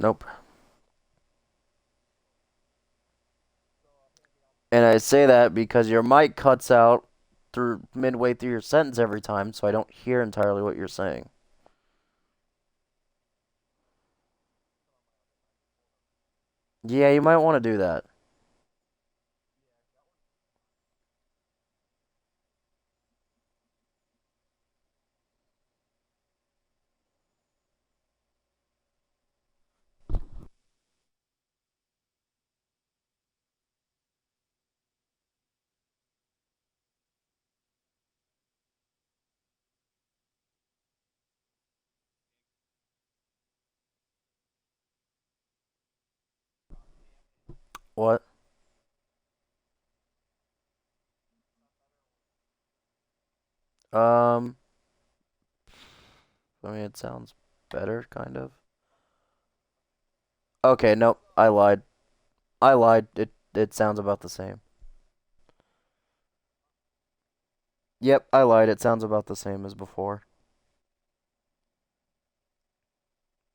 Nope. And I say that because your mic cuts out through midway through your sentence every time, so I don't hear entirely what you're saying. Yeah, you might want to do that. What? Um, I mean, it sounds better, kind of. Okay, nope, I lied. I lied. It sounds about the same. Yep, I lied. It sounds about the same as before.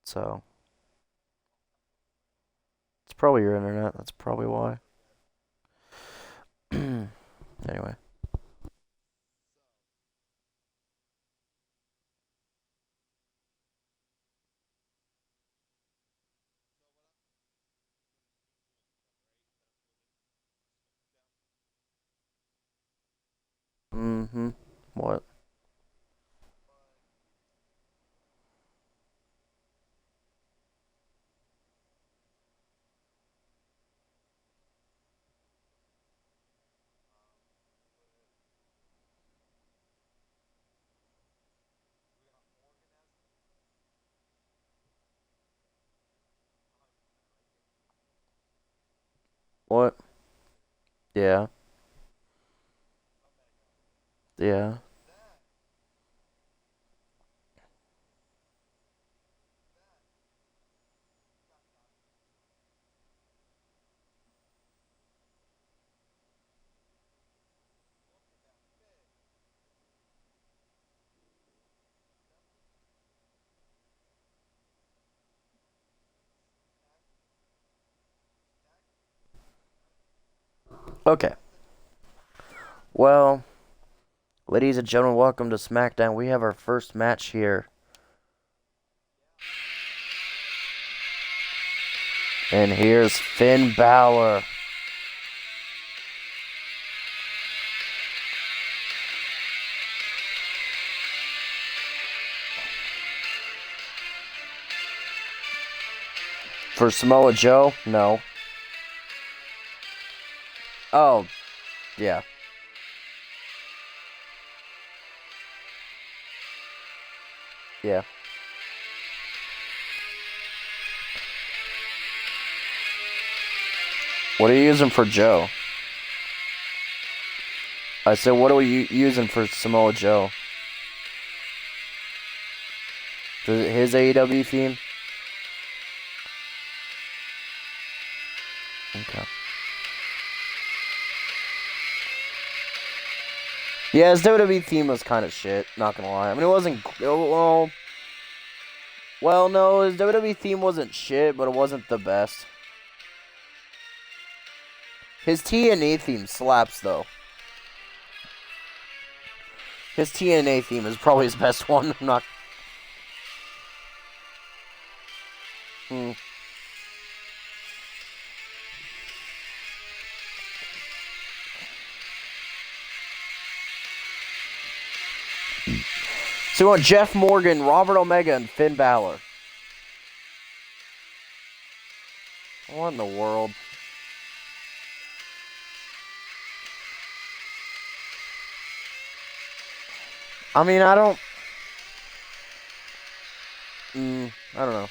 So, it's probably your internet. That's probably why. Anyway. Mm-hmm. What? What? Yeah. Yeah. Okay. Well, ladies and gentlemen, welcome to Smackdown. We have our first match here. And here's Finn Balor. For Samoa Joe? No. Oh, yeah. Yeah. What are you using for Joe? I said, what are we using for Samoa Joe? His AEW theme? Okay. Yeah, his WWE theme was kind of shit. Not gonna lie. I mean, it wasn't. Well, no, his WWE theme wasn't shit, but it wasn't the best. His TNA theme slaps though. His TNA theme is probably his best one. I'm not. Hmm. So we want Jeff Morgan, Robert Omega, and Finn Balor. What in the world? I mean, I don't. I don't know.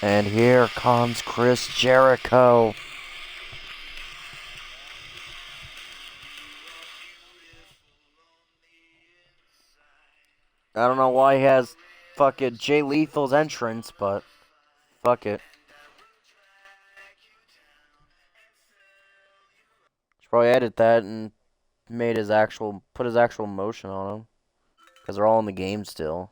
And here comes Chris Jericho. I don't know why he has fucking Jay Lethal's entrance, but fuck it. Should probably edit that and put his actual motion on him. Because they're all in the game still.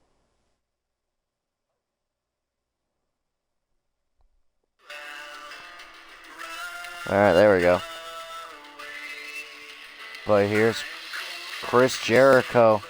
Alright, there we go. But here's Chris Jericho.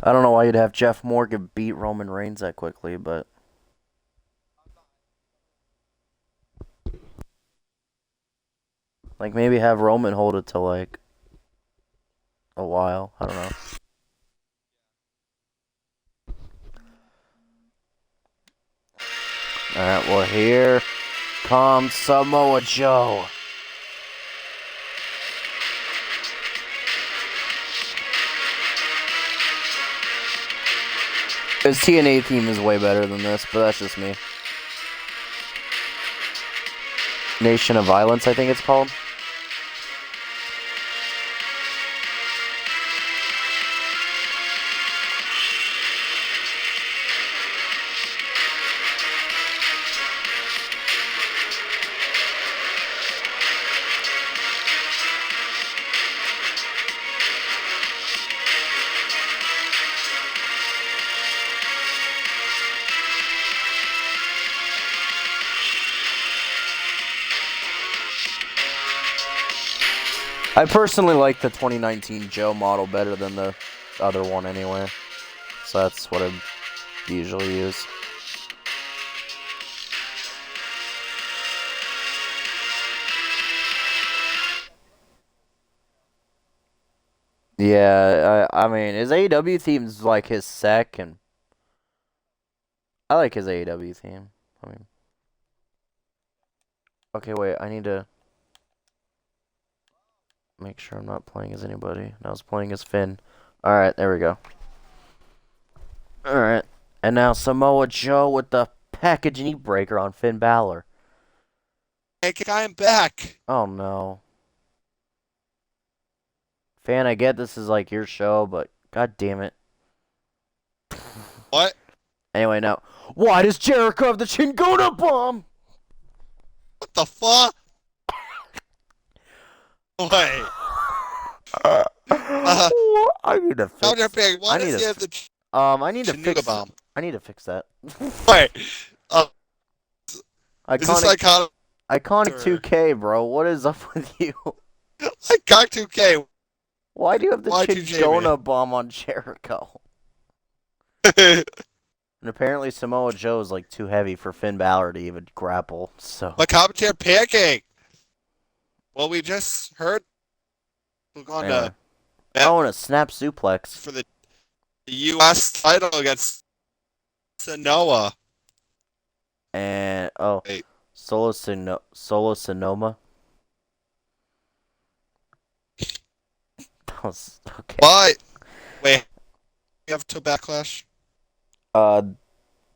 I don't know why you'd have Jeff Morgan beat Roman Reigns that quickly, but... Like, maybe have Roman hold it till, like, a while. I don't know. Alright, well, here comes Samoa Joe. His TNA theme is way better than this, but that's just me. Nation of Violence, I think it's called. I personally like the 2019 Joe model better than the other one anyway. So that's what I usually use. Yeah, I mean, his AEW theme's like his second. I like his AEW theme. I mean, okay, wait, I need to make sure I'm not playing as anybody. I was playing as Finn. Alright, there we go. Alright. And now Samoa Joe with the package knee breaker on Finn Balor. Hey, I'm back. Oh no. Fan, I get this is like your show, but god damn it. What? Anyway, now, why does Jericho have the Chingona bomb? What the fuck? Wait. I need to fix. Why does he have the I need to fix. bomb? I need to fix that. Wait. Iconic. Is this iconic? Iconic 2K, bro. What is up with you? Iconic 2K. Why do you have the Y2J, Chingona bomb on Jericho? And apparently Samoa Joe is like too heavy for Finn Balor to even grapple. So. My commentator pancake. Well, we just heard we're going to. Oh, and a snap suplex for the U.S. title against Sanoa. And Wait. Solo Sonoma. That was okay. Why? Wait. We have to backlash.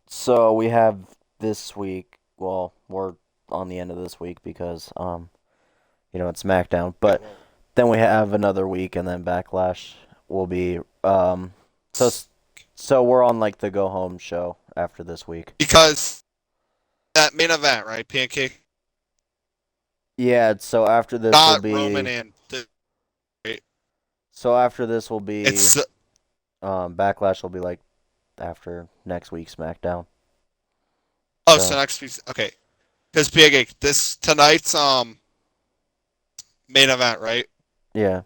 So we have this week. Well, we're on the end of this week because it's SmackDown. But then we have another week, and then Backlash will be so we're on like the go home show after this week. Because that main event, right? Pancake Yeah, so after this will got Roman be and right? so after this will be It's Backlash will be like after next week's SmackDown. oh, so So next week's okay. Because Pancake, this tonight's main event, right? yeah,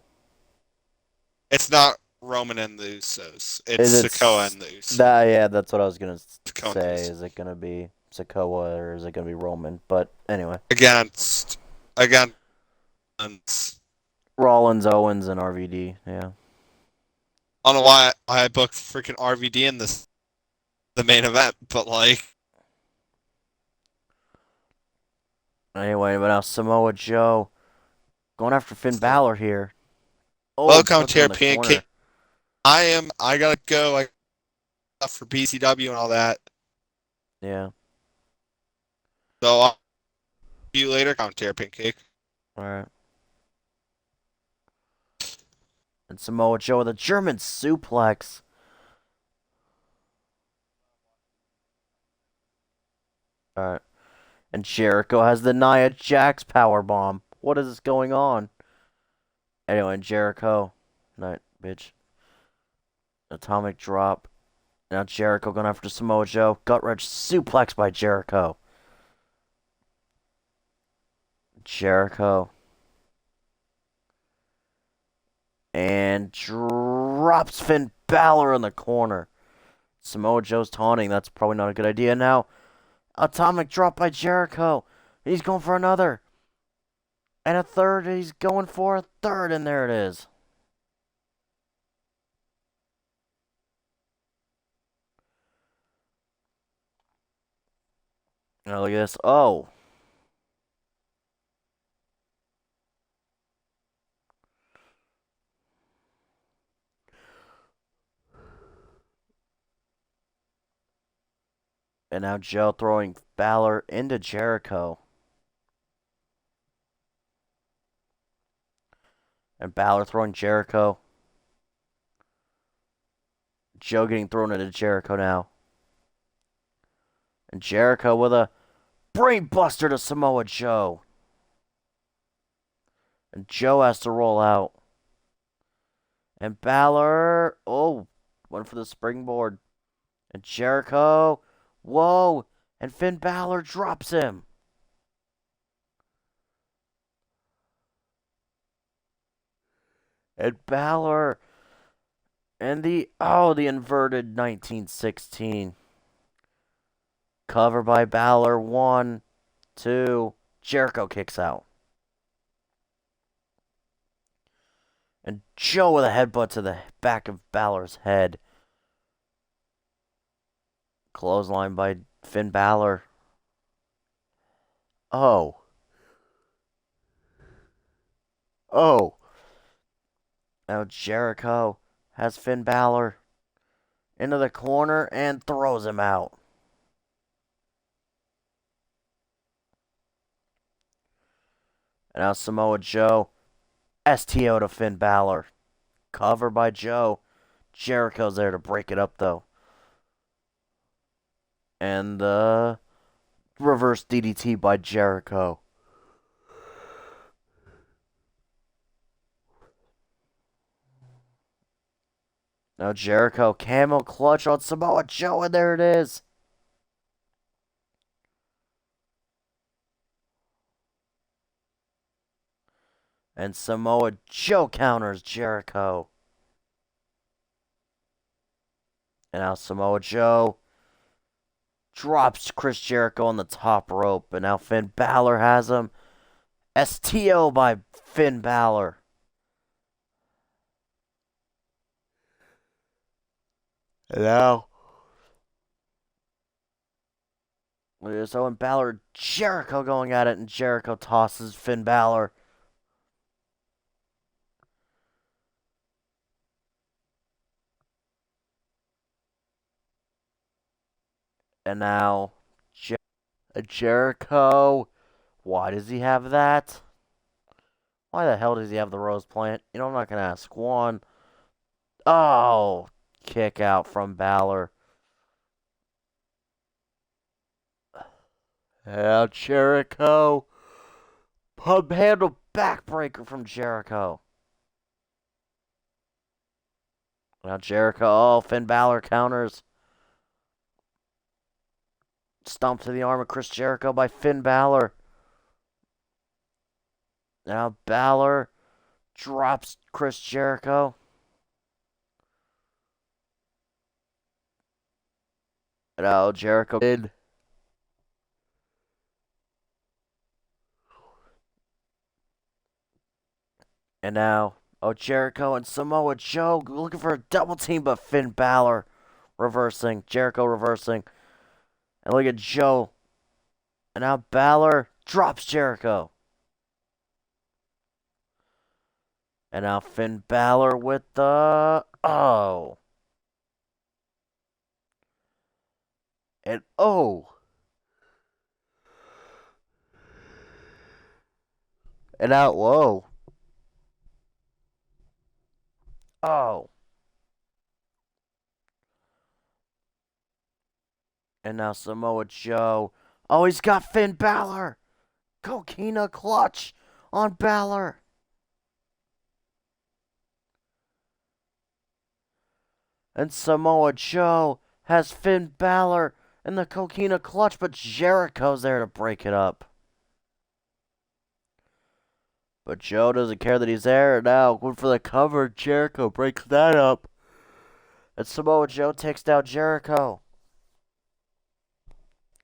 It's not Roman and the Usos. is It's it Sikoa and the Usos. that? Yeah, that's what I was gonna Sikoa and the say. Usos. Is it gonna be Sikoa or is it gonna be Roman? But anyway, Against Rollins, Owens, and RVD. Yeah. I don't know why I booked freaking RVD in the main event, but like Anyway, but now Samoa Joe going after Finn Balor here. Oh, welcome puts to him in your the pancake. corner. I gotta go. I got for BCW and all that. Yeah. So I'll see you later, commentary pancake. All right. And Samoa Joe with a German suplex. All right. And Jericho has the Nia Jax power bomb. What is going on? Anyway, Jericho, night bitch. Atomic drop. Now Jericho going after Samoa Joe. Gut wrench suplex by Jericho. Jericho. And drops Finn Balor in the corner. Samoa Joe's taunting. That's probably not a good idea now. Atomic drop by Jericho. He's going for another. And a third. He's going for a third. And there it is. Now look at this. Oh. And now Joe throwing Balor into Jericho. And Balor throwing Jericho. Joe getting thrown into Jericho now. And Jericho with a brain buster to Samoa Joe. And Joe has to roll out. And Balor, oh, went for the springboard. And Jericho, whoa, and Finn Balor drops him. And Balor, and the inverted 1916. Cover by Balor, 1, 2, Jericho kicks out. And Joe with a headbutt to the back of Balor's head. Clothesline by Finn Balor. Oh. Oh. Now Jericho has Finn Balor into the corner and throws him out. And now Samoa Joe, STO to Finn Balor. Cover by Joe. Jericho's there to break it up, though. And the reverse DDT by Jericho. Now Jericho, camel clutch on Samoa Joe, and there it is. And Samoa Joe counters Jericho. And now Samoa Joe drops Chris Jericho on the top rope. And now Finn Balor has him. STO by Finn Balor. And now so and Balor, Jericho going at it, and Jericho tosses Finn Balor. And now Jericho. Why does he have that? Why the hell does he have the rose plant? You know, I'm not going to ask. One. Oh, kick out from Balor. Now Jericho. Pub handle backbreaker from Jericho. Now Jericho. Oh, Finn Balor counters. Stomp to the arm of Chris Jericho by Finn Balor. Now Balor drops Chris Jericho. Now Jericho in. And now, oh, Jericho and Samoa Joe looking for a double team, but Finn Balor reversing. Jericho reversing. And look at Joe. And now Balor drops Jericho. And now Finn Balor with the... Oh. And oh. And out low. Oh. And now Samoa Joe. Oh, he's got Finn Balor. Coquina clutch on Balor. And Samoa Joe has Finn Balor in the Coquina clutch, but Jericho's there to break it up. But Joe doesn't care that he's there. Now, going for the cover. Jericho breaks that up. And Samoa Joe takes down Jericho.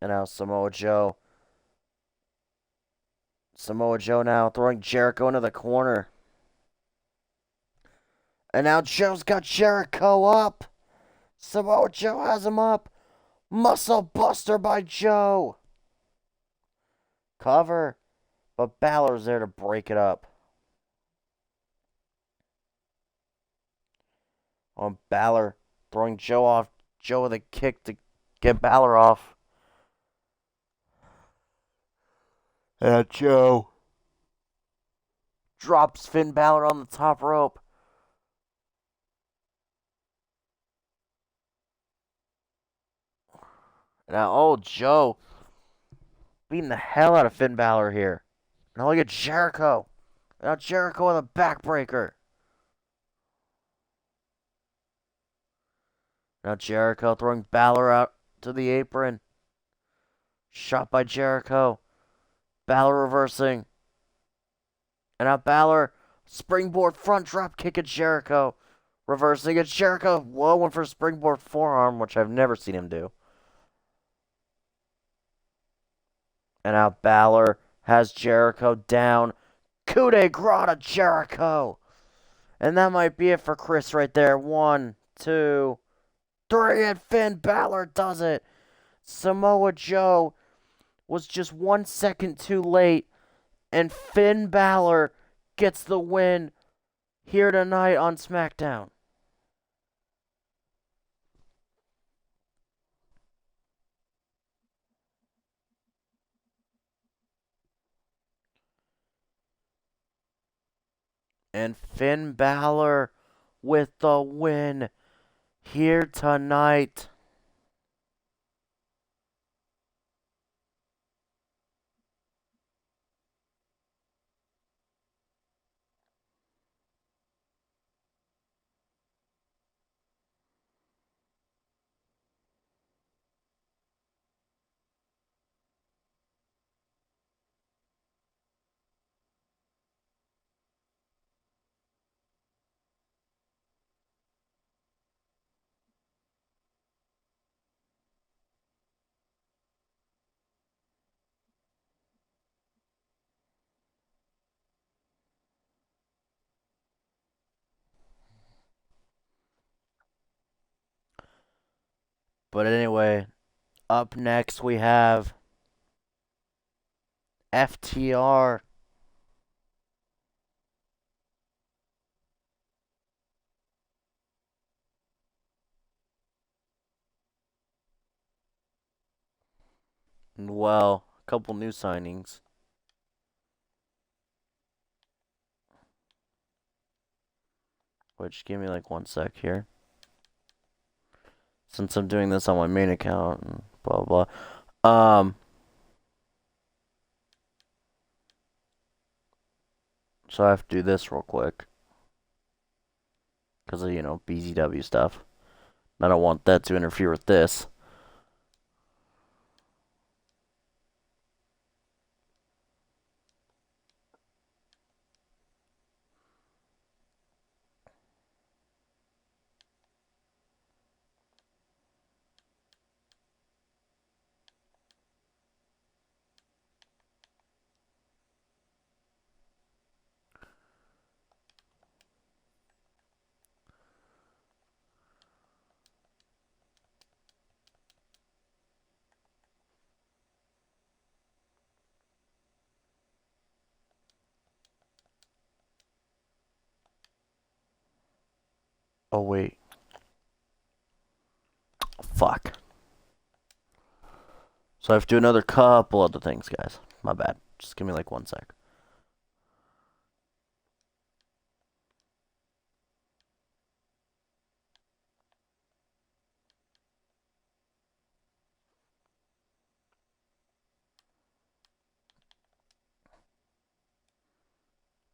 And now Samoa Joe. Samoa Joe now throwing Jericho into the corner. And now Joe's got Jericho up. Samoa Joe has him up. Muscle Buster by Joe. Cover. But Balor's there to break it up. On Balor throwing Joe off. Joe with a kick to get Balor off. And Joe drops Finn Balor on the top rope. Now, oh, Joe beating the hell out of Finn Balor here. Now look at Jericho. Now Jericho with a backbreaker. Now Jericho throwing Balor out to the apron. Shot by Jericho. Balor reversing. And now Balor springboard front drop kick at Jericho. Reversing at Jericho. Whoa, went for a springboard forearm, which I've never seen him do. And now Balor has Jericho down. Coup de grace to Jericho. And that might be it for Chris right there. 1, 2, 3, and Finn Balor does it. Samoa Joe was just 1 second too late, and Finn Balor gets the win here tonight on Smackdown. And Finn Balor with the win here tonight. But anyway, up next we have FTR. Well, a couple new signings. Which, give me like 1 sec here. Since I'm doing this on my main account and blah blah. So I have to do this real quick. Because of, BZW stuff. I don't want that to interfere with this. Oh, wait. Fuck. So I have to do another couple other things, guys. My bad. Just give me like 1 sec.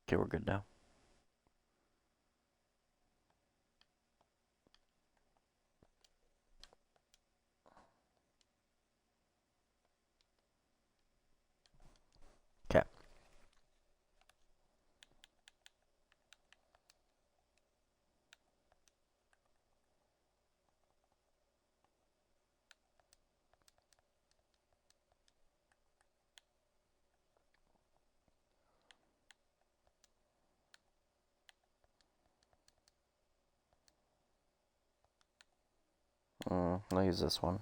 Okay, we're good now. Okay. I'll use this one.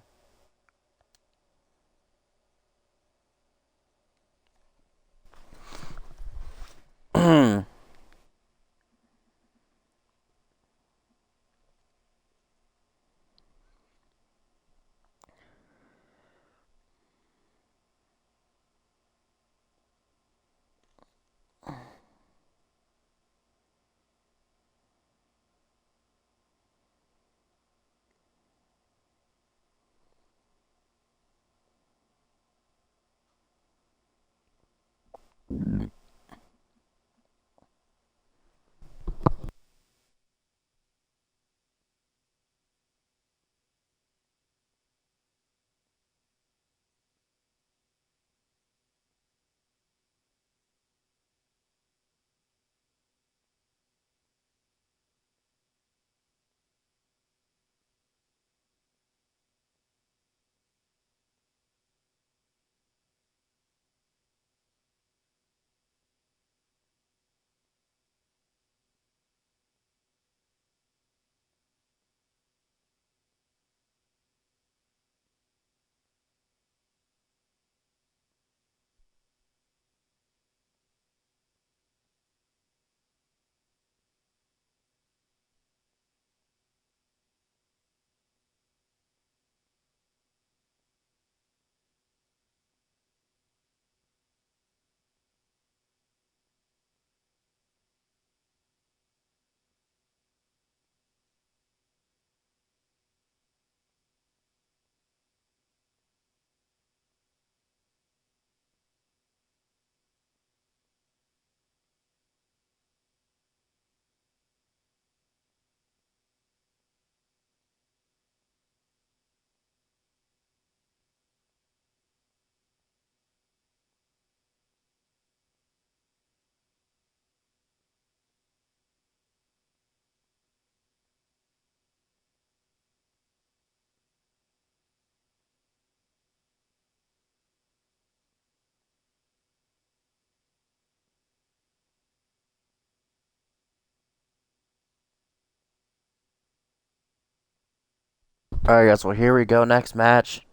Alright, guys, well, here we go. Next match.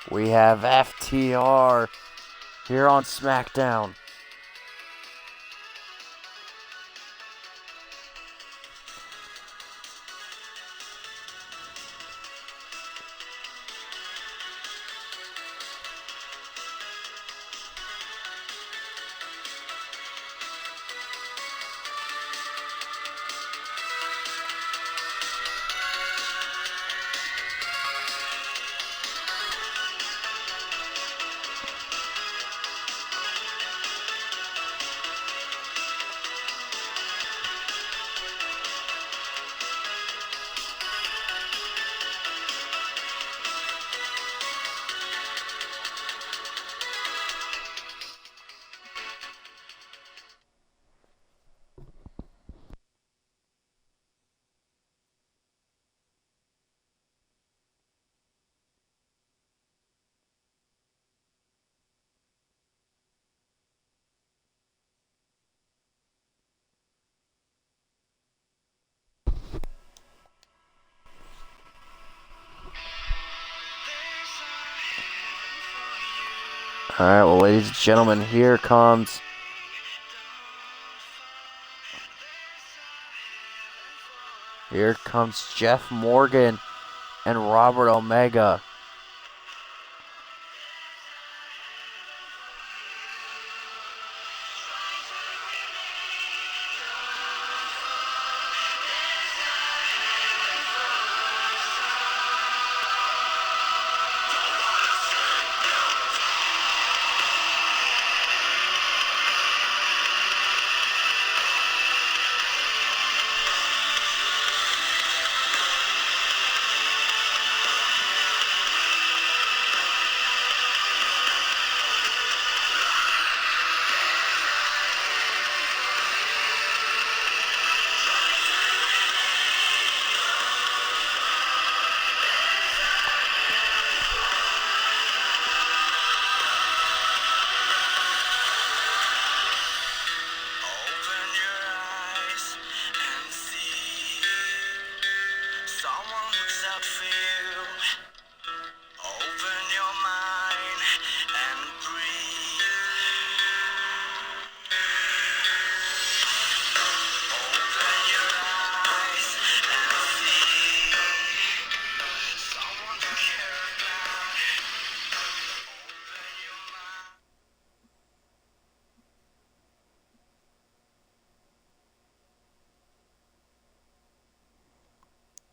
We have FTR here on Smackdown. Alright, well, ladies and gentlemen, here comes Jeff Morgan and Robert Omega.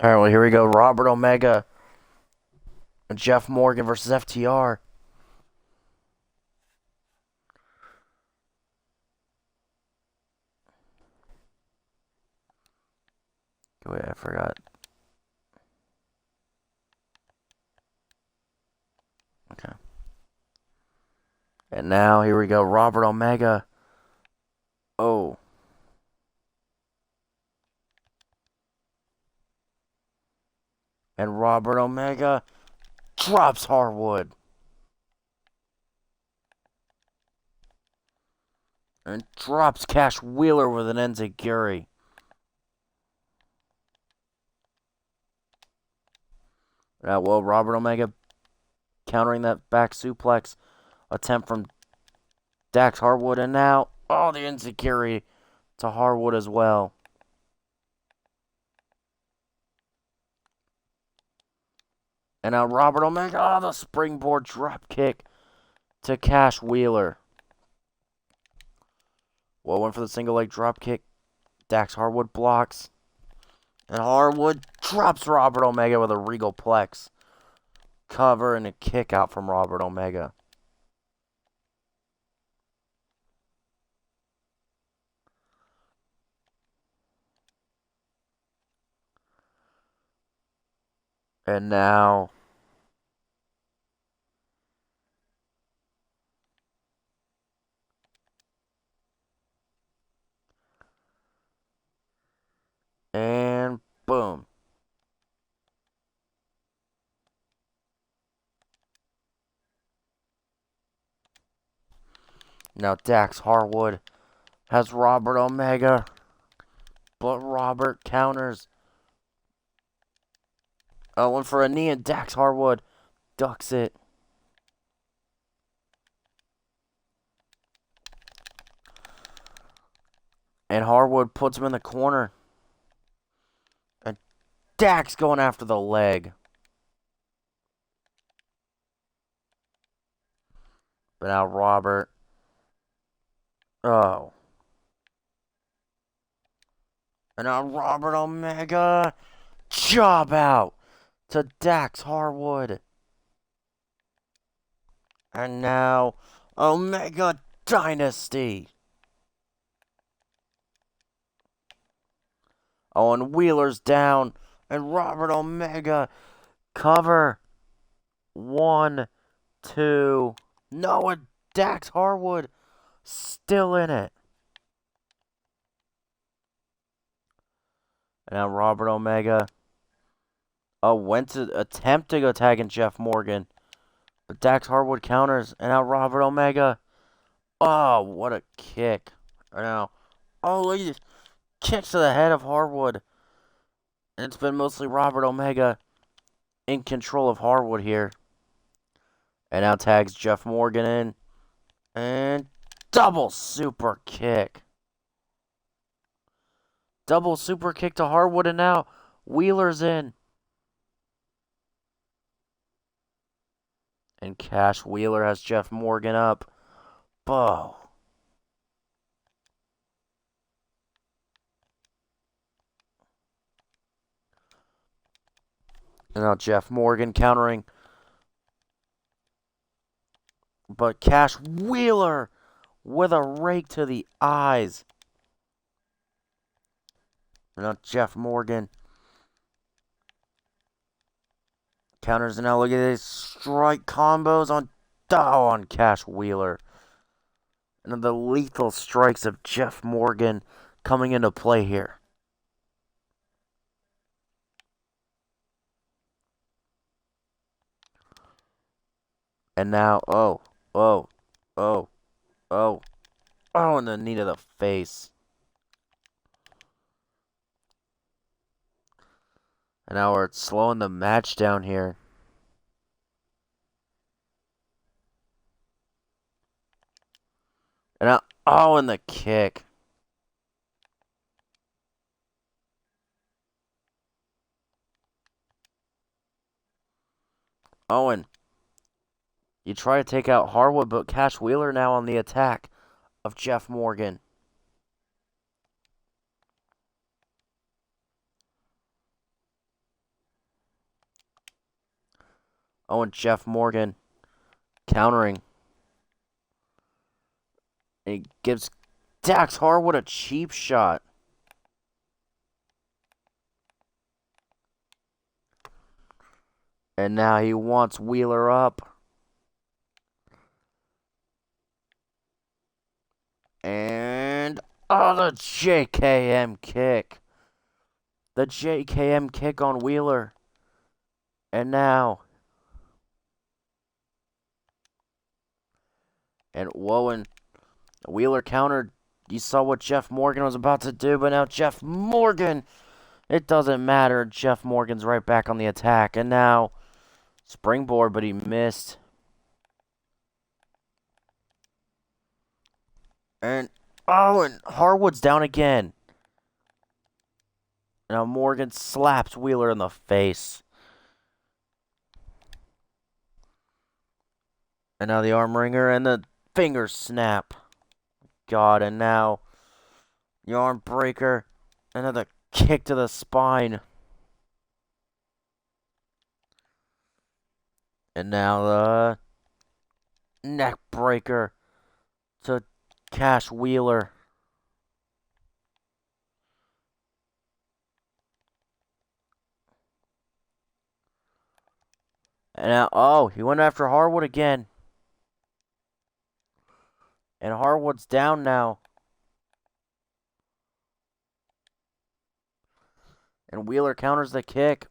Alright, well, here we go. Robert Omega and Jeff Morgan versus FTR. Wait, I forgot. Okay. And now, here we go. Robert Omega. Oh. And Robert Omega drops Harwood. And drops Cash Wheeler with an enziguri. Well, Robert Omega countering that back suplex attempt from Dax Harwood. And now, oh, the enziguri to Harwood as well. And now Robert Omega, oh, the springboard drop kick to Cash Wheeler. Well, went for the single leg drop kick. Dax Harwood blocks. And Harwood drops Robert Omega with a Regal Plex. Cover and a kick out from Robert Omega. And now, and boom. Now Dax Harwood has Robert Omega, but Robert counters. Oh, went for a knee, and Dax Harwood ducks it. And Harwood puts him in the corner. And Dax going after the leg. But now Robert. Oh. And now Robert Omega. Job out to Dax Harwood. And now Omega Dynasty. Oh, and Wheeler's down. And Robert Omega cover. 1, 2. No, and Dax Harwood still in it. And now Robert Omega went to attempt to go tagging Jeff Morgan. But Dax Harwood counters. And now Robert Omega. Oh, what a kick. And now, oh, he just kicks to the head of Harwood. And it's been mostly Robert Omega in control of Harwood here. And now tags Jeff Morgan in. And double super kick. Double super kick to Harwood, and now Wheeler's in. And Cash Wheeler has Jeff Morgan up. Bow. And now Jeff Morgan countering. But Cash Wheeler with a rake to the eyes. And now Jeff Morgan counters, and now look at these strike combos on Cash Wheeler. And the lethal strikes of Jeff Morgan coming into play here. And now, oh, in the knee to the face. And now we're slowing the match down here. And now, and the kick. Owen, you try to take out Harwood, but Cash Wheeler now on the attack of Jeff Morgan. And Jeff Morgan countering. And he gives Dax Harwood a cheap shot. And now he wants Wheeler up. And, the JKM kick. The JKM kick on Wheeler. And now. And Wheeler countered. You saw what Jeff Morgan was about to do, but now Jeff Morgan. It doesn't matter. Jeff Morgan's right back on the attack. And now, springboard, but he missed. And Harwood's down again. Now Morgan slaps Wheeler in the face. And now the arm wringer and the finger snap. God, and now the arm breaker. Another kick to the spine. And now the neck breaker to Cash Wheeler. And now, he went after Harwood again. And Harwood's down now. And Wheeler counters the kick.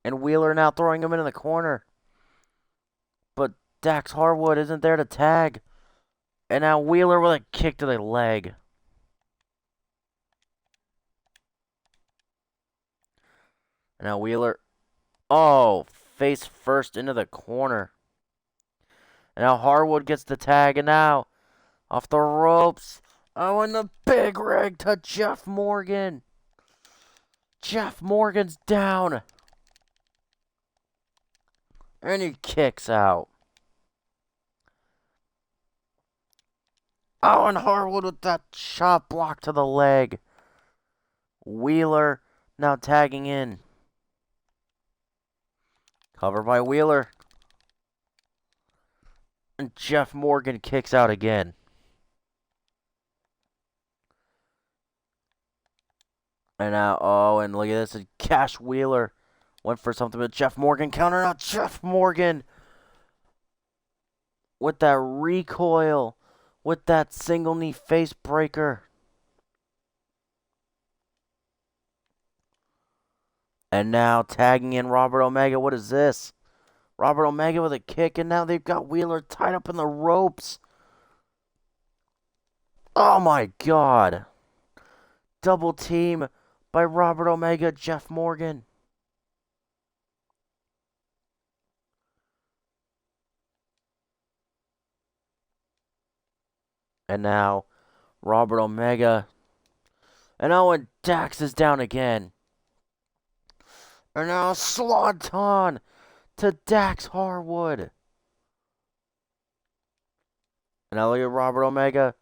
And Wheeler now throwing him into the corner. But Dax Harwood isn't there to tag. And now Wheeler with a kick to the leg. And now Wheeler, face first into the corner. And now Harwood gets the tag, and now off the ropes. And the big rig to Jeff Morgan. Jeff Morgan's down. And he kicks out. And Harwood with that chop block to the leg. Wheeler now tagging in. Cover by Wheeler. And Jeff Morgan kicks out again. And now, and look at this. Cash Wheeler went for something, but Jeff Morgan counter out. Jeff Morgan with that recoil, with that single knee face breaker. And now tagging in Robert Omega. What is this? Robert Omega with a kick, and now they've got Wheeler tied up in the ropes. Oh my God. Double team by Robert Omega, Jeff Morgan. And now Robert Omega. And Owen Dax is down again. And now Swanton to Dax Harwood. And now look at Robert Omega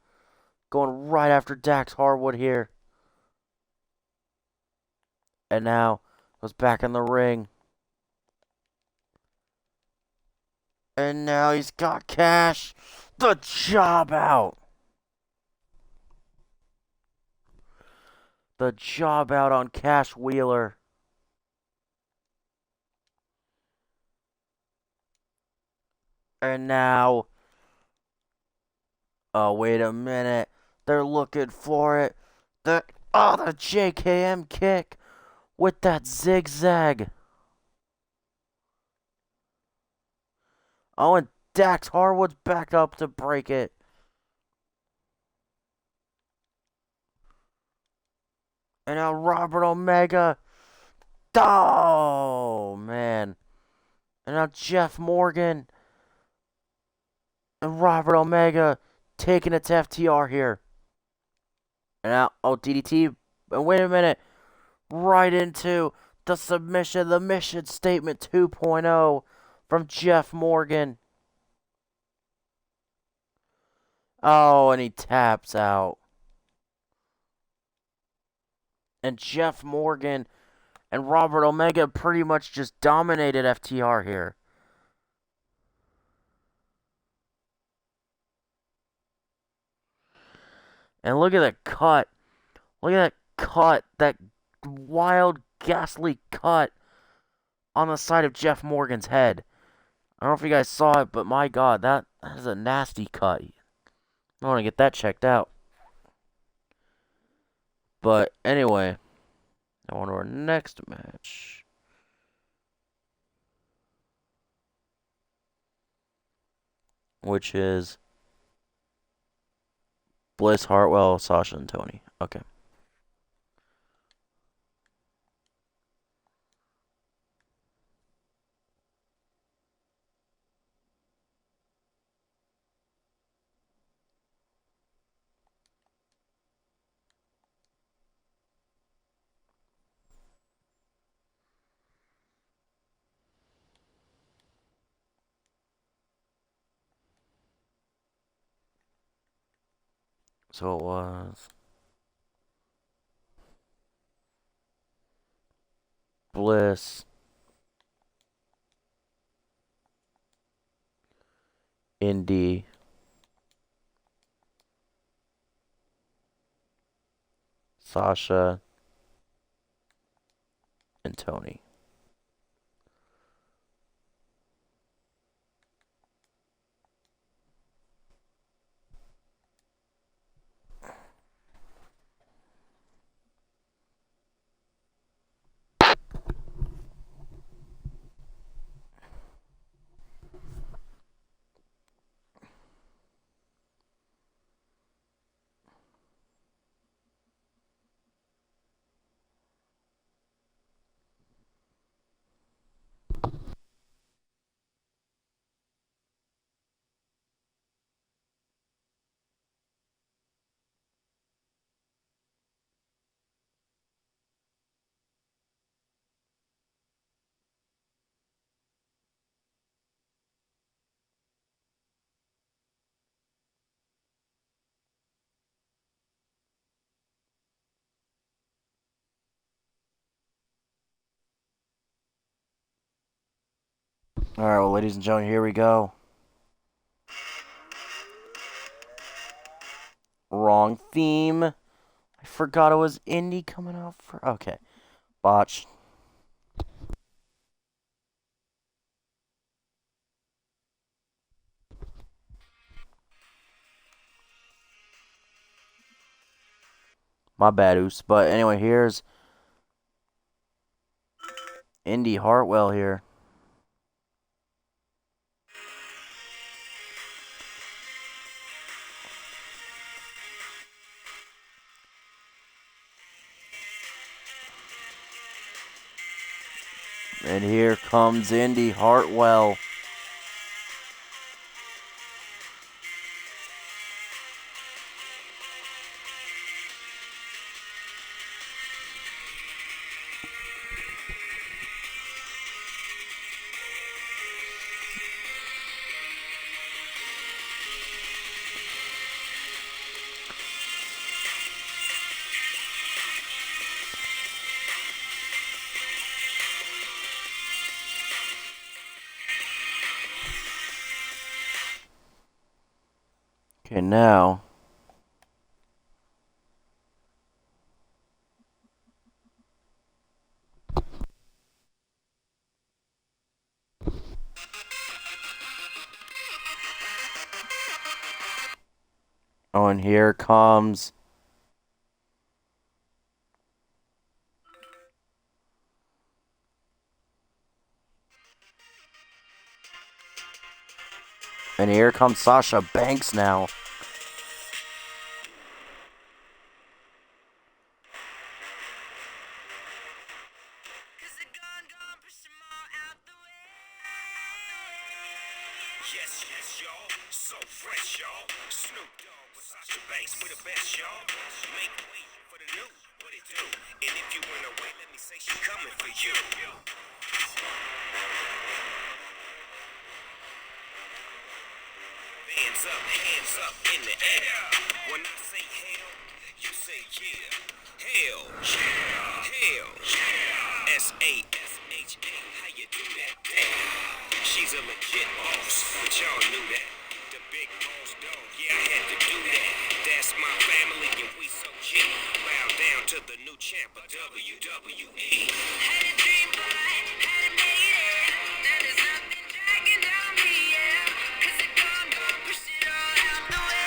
going right after Dax Harwood here. And now goes back in the ring. And now he's got Cash. The job out. The job out on Cash Wheeler. And now, oh, wait a minute. They're looking for it. The JKM kick with that zigzag. Oh, and Dax Harwood's back up to break it. And now Robert Omega. Oh, man. And now Jeff Morgan and Robert Omega taking it to FTR here. And now, oh, DDT. And wait a minute. Right into the submission, the mission statement 2.0 from Jeff Morgan. Oh, and he taps out. And Jeff Morgan and Robert Omega pretty much just dominated FTR here. And look at that cut. Look at that cut. That wild, ghastly cut on the side of Jeff Morgan's head. I don't know if you guys saw it, but my God, that is a nasty cut. I want to get that checked out. But anyway, on to our next match. Which is Bliss, Hartwell, Sasha, and Tony. Okay. So it was Bliss, Indy, Sasha, and Tony. Alright, well, ladies and gentlemen, here we go. Wrong theme. I forgot it was Indy coming out for. Okay. Botch. My bad, Oos. But anyway, here's Indy Hartwell here. And here comes Indy Hartwell. Okay, now. Oh, and here comes. And here comes Sasha Banks now. Yes, yes, y'all. So fresh, y'all. Snoop Dogg with Sasha Banks, we the best, y'all. Make way for the new, what it do? And if you went away, let me say she coming for you. Hands up in the air. When I say hell, you say yeah. Hell, yeah. Hell, yeah. S-A-S-H-A, how you do that? Damn. She's a legit boss, but y'all knew that. The big boss dog, yeah, I had to do that. That's my family and we so kin. Bow down to the new champ of WWE. Had a dream, boy, had to make it. Now there's nothing dragging down me, yeah. 'Cause it gone, push it all out the way.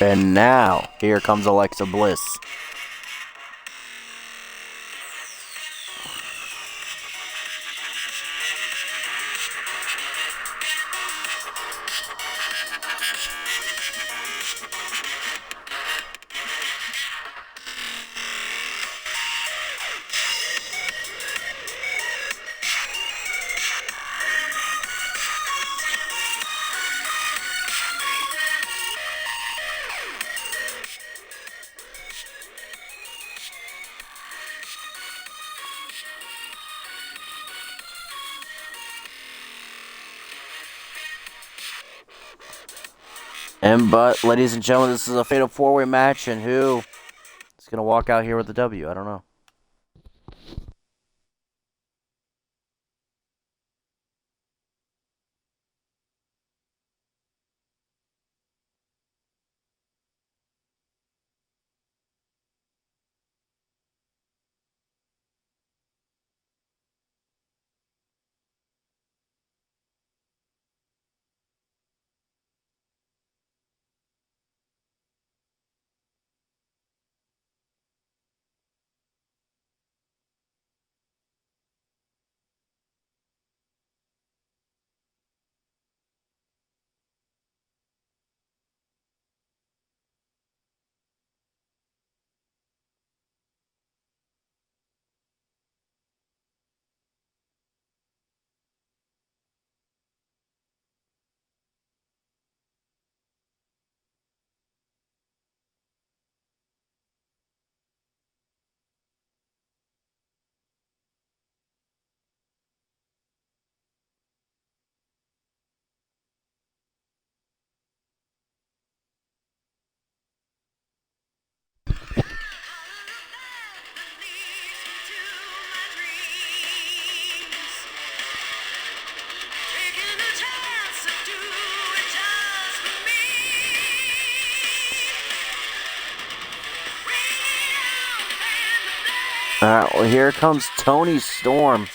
And now, here comes Alexa Bliss. But, ladies and gentlemen, this is a fatal four-way match, and who is going to walk out here with the W? I don't know. Alright, well, here comes Tony Storm.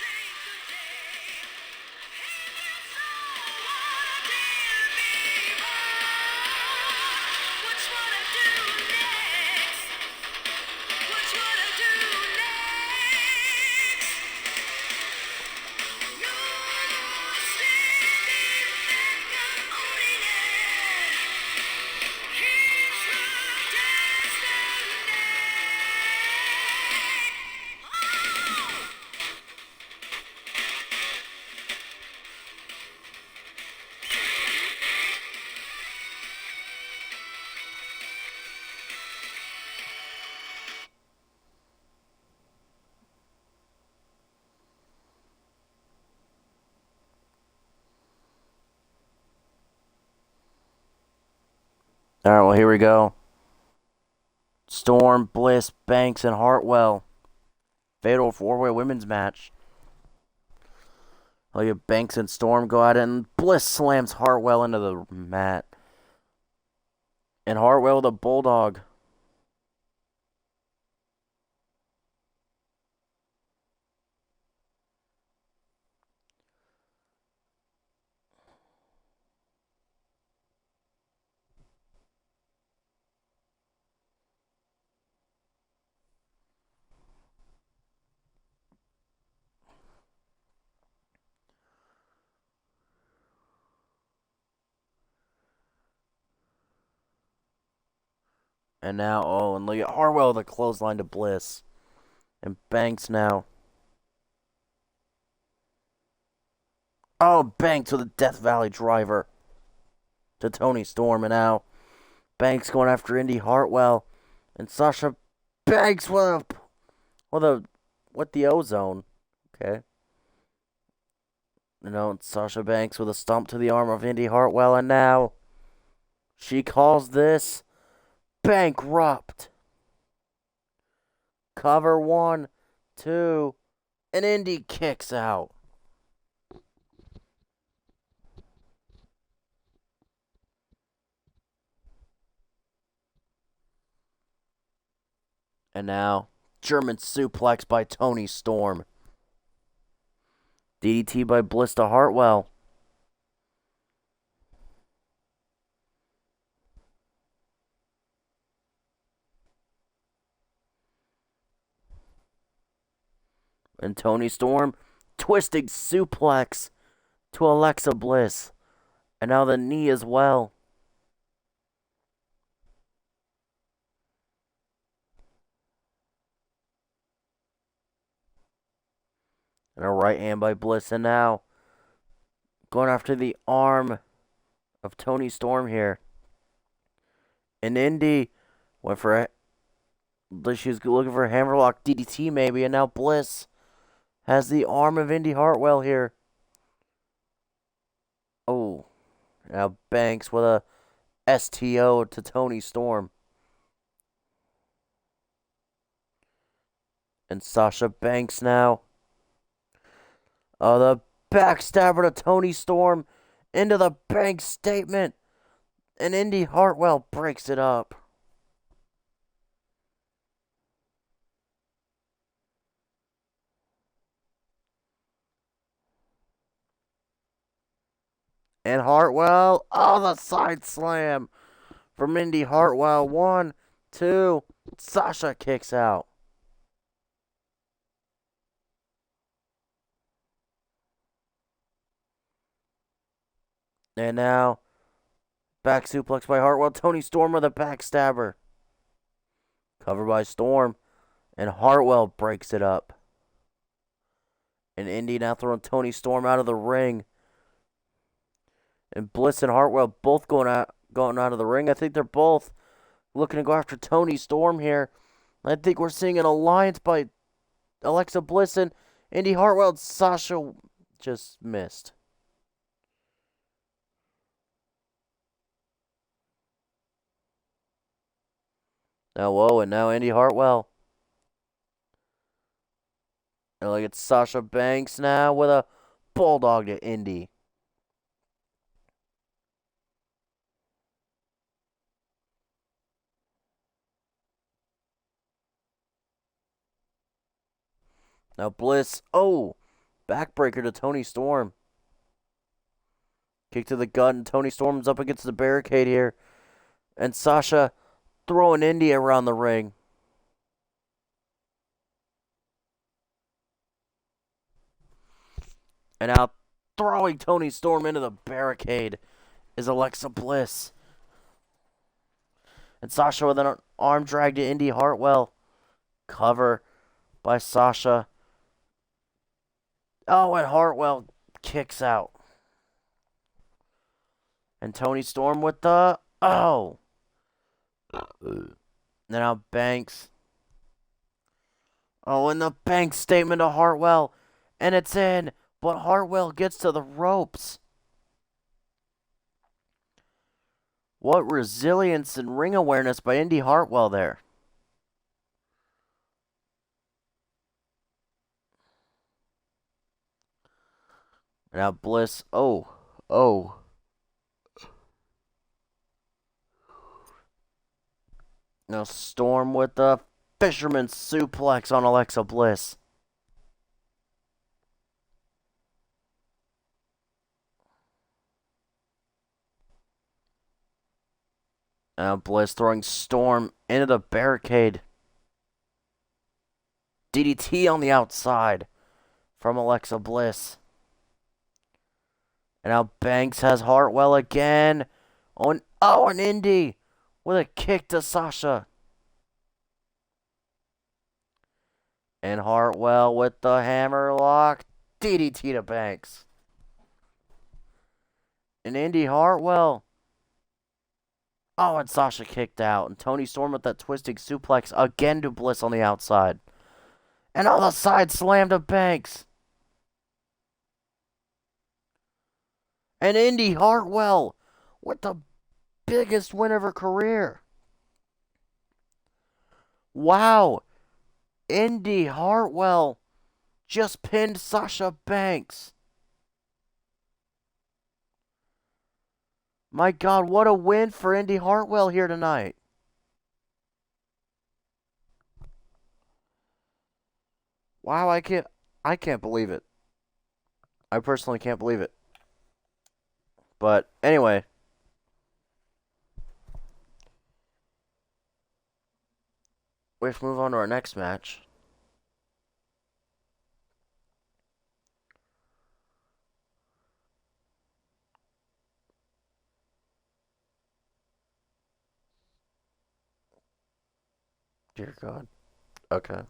All right, well, here we go. Storm, Bliss, Banks, and Hartwell. Fatal four-way women's match. Oh, you Banks and Storm go at it, and Bliss slams Hartwell into the mat. And Hartwell with a bulldog. And now, oh, and look at Hartwell with a clothesline to Bliss. And Banks now. Oh, Banks with a Death Valley driver to Tony Storm. And now Banks going after Indy Hartwell. And Sasha Banks with the ozone. Okay. You know, Sasha Banks with a stomp to the arm of Indy Hartwell. And now she calls this bankrupt. Cover 1, 2, and Indy kicks out. And now, German suplex by Tony Storm. DDT by Bliss to Hartwell. And Tony Storm, twisting suplex to Alexa Bliss. And now the knee as well. And a right hand by Bliss. And now going after the arm of Tony Storm here. And Indy went for it. She's looking for a hammerlock DDT maybe. And now Bliss has the arm of Indy Hartwell here. Oh. Now Banks with a STO to Tony Storm. And Sasha Banks now. Oh, the backstabber to Tony Storm into the Banks statement. And Indy Hartwell breaks it up. And Hartwell, oh, the side slam from Indy Hartwell. 1, 2, Sasha kicks out. And now, back suplex by Hartwell. Tony Storm with a backstabber. Covered by Storm. And Hartwell breaks it up. And Indy now throwing Tony Storm out of the ring. And Bliss and Hartwell both going out of the ring. I think they're both looking to go after Tony Storm here. I think we're seeing an alliance by Alexa Bliss and Indy Hartwell. Sasha just missed. Now, whoa, and now Indy Hartwell. And look at Sasha Banks now with a bulldog to Indy. Now Bliss, oh, backbreaker to Tony Storm. Kick to the gut, and Tony Storm's up against the barricade here. And Sasha throwing Indy around the ring. And now throwing Tony Storm into the barricade is Alexa Bliss. And Sasha with an arm drag to Indy Hartwell. Cover by Sasha. Oh, and Hartwell kicks out. And Tony Storm with the... Oh. Now Banks. Oh, and the Banks statement to Hartwell. And it's in. But Hartwell gets to the ropes. What resilience and ring awareness by Indy Hartwell there. Now Bliss. Oh. Now Storm with the fisherman suplex on Alexa Bliss. Now Bliss throwing Storm into the barricade. DDT on the outside from Alexa Bliss. And now Banks has Hartwell again. And Indy with a kick to Sasha. And Hartwell with the hammerlock. DDT to Banks. And Indy Hartwell. And Sasha kicked out. And Toni Storm with that twisting suplex again to Bliss on the outside. And on the side slam to Banks. And Indy Hartwell with the biggest win of her career. Wow. Indy Hartwell just pinned Sasha Banks. My God, what a win for Indy Hartwell here tonight. Wow, I can't believe it. I personally can't believe it. But anyway, we have to move on to our next match. Dear God. Okay.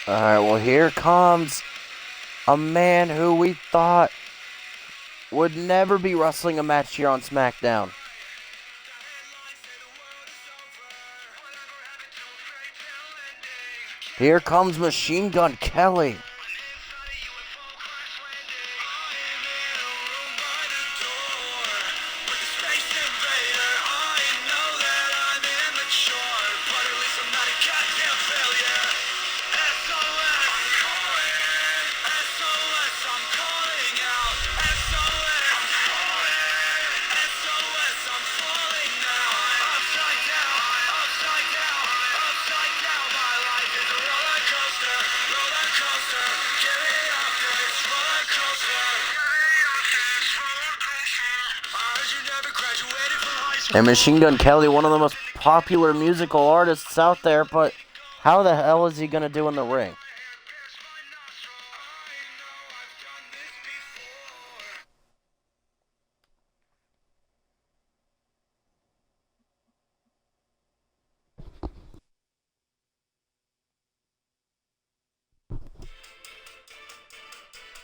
Alright, well, here comes a man who we thought would never be wrestling a match here on Smackdown. Here comes Machine Gun Kelly. And Machine Gun Kelly, one of the most popular musical artists out there, but how the hell is he going to do in the ring?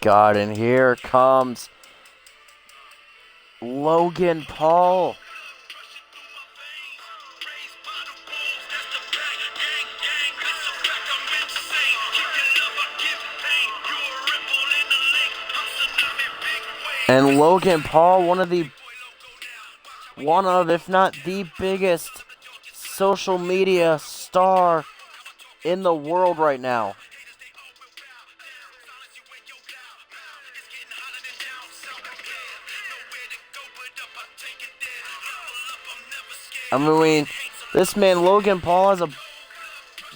God, and here comes Logan Paul. And Logan Paul, one of, if not the biggest social media star in the world right now. I mean, this man, Logan Paul, has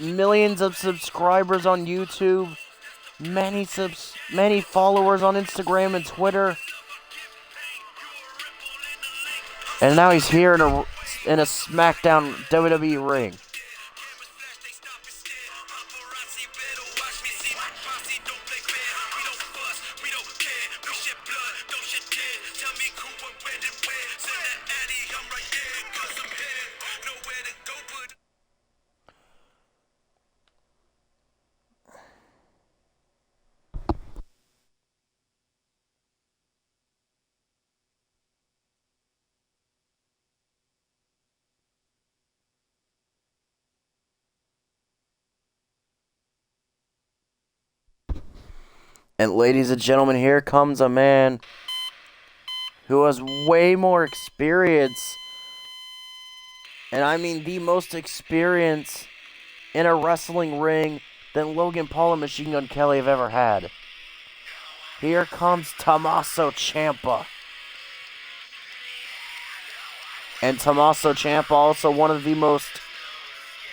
millions of subscribers on YouTube, many followers on Instagram and Twitter. And now he's here in a Smackdown WWE ring. And ladies and gentlemen, here comes a man who has way more experience, and I mean the most experience in a wrestling ring than Logan Paul and Machine Gun Kelly have ever had. Here comes Tommaso Ciampa. And Tommaso Ciampa, also one of the most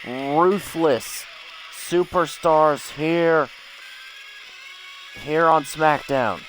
ruthless superstars here on SmackDown.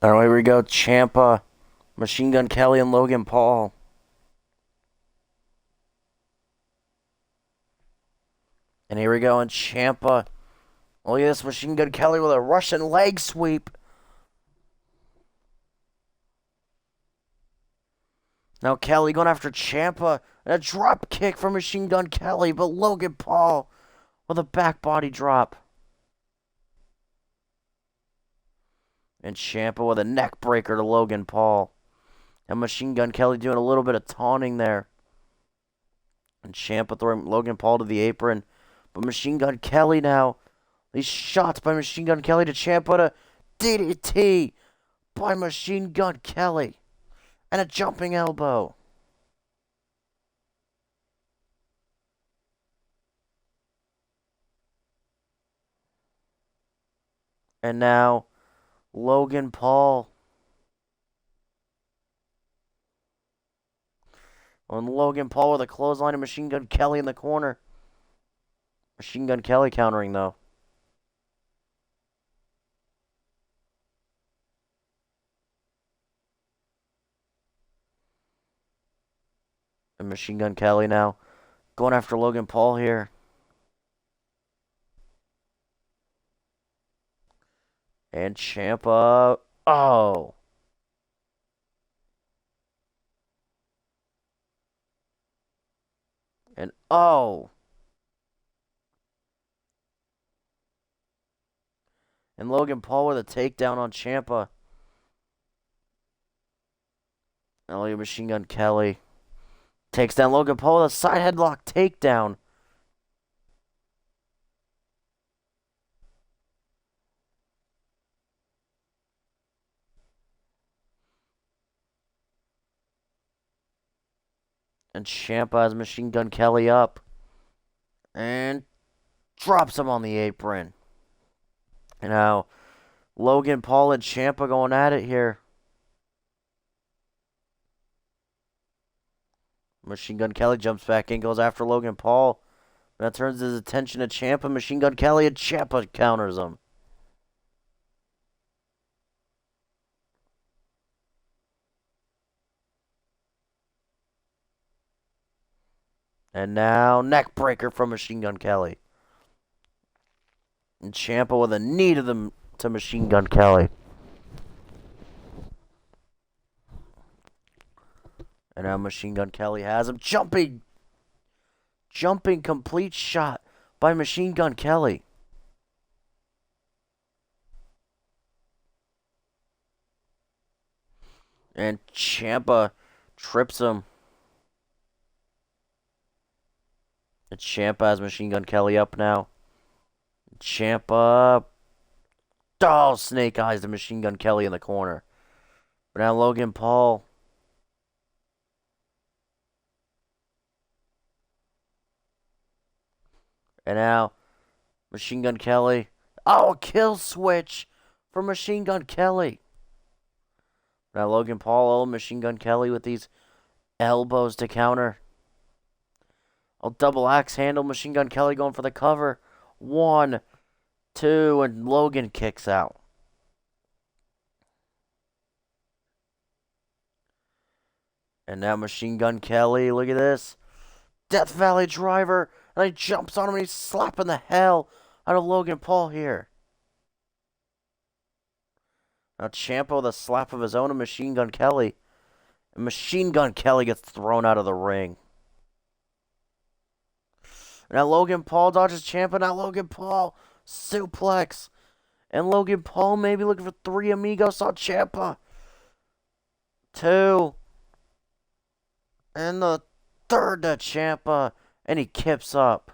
Alright, here we go. Ciampa, Machine Gun Kelly, and Logan Paul. And here we go, and Ciampa. Look at this, Machine Gun Kelly with a Russian leg sweep. Now Kelly going after Ciampa. And a drop kick from Machine Gun Kelly, but Logan Paul with a back body drop. And Ciampa with a neck breaker to Logan Paul. And Machine Gun Kelly doing a little bit of taunting there. And Ciampa throwing Logan Paul to the apron. But Machine Gun Kelly now. These shots by Machine Gun Kelly to Ciampa to DDT by Machine Gun Kelly. And a jumping elbow. And now Logan Paul On Logan Paul with a clothesline and Machine Gun Kelly in the corner. Machine Gun Kelly countering, though. And Machine Gun Kelly now going after Logan Paul here. And Ciampa. Oh. And oh. And Logan Paul with a takedown on Ciampa. And look at Machine Gun Kelly. Takes down Logan Paul with a side headlock takedown. And Ciampa has Machine Gun Kelly up. And drops him on the apron. And now Logan Paul and Ciampa going at it here. Machine Gun Kelly jumps back in, goes after Logan Paul. That turns his attention to Ciampa. Machine Gun Kelly, and Ciampa counters him. And now neck breaker from Machine Gun Kelly. And Ciampa with a knee to Machine Gun Kelly. And now Machine Gun Kelly has him jumping complete shot by Machine Gun Kelly. And Ciampa trips him. And Ciampa has Machine Gun Kelly up now. Ciampa. Oh, snake eyes to Machine Gun Kelly in the corner. But now Logan Paul. And now Machine Gun Kelly. Oh, kill switch for Machine Gun Kelly. Now Logan Paul, Machine Gun Kelly with these elbows to counter. Oh, double axe handle. Machine Gun Kelly going for the cover. 1, 2, and Logan kicks out. And now Machine Gun Kelly, look at this. Death Valley driver. And he jumps on him and he's slapping the hell out of Logan Paul here. Now Ciampa with a slap of his own and Machine Gun Kelly. And Machine Gun Kelly gets thrown out of the ring. Now Logan Paul dodges Ciampa. Now Logan Paul suplex. And Logan Paul maybe looking for 3 amigos on Ciampa. 2. And the 3rd to Ciampa. And he kips up.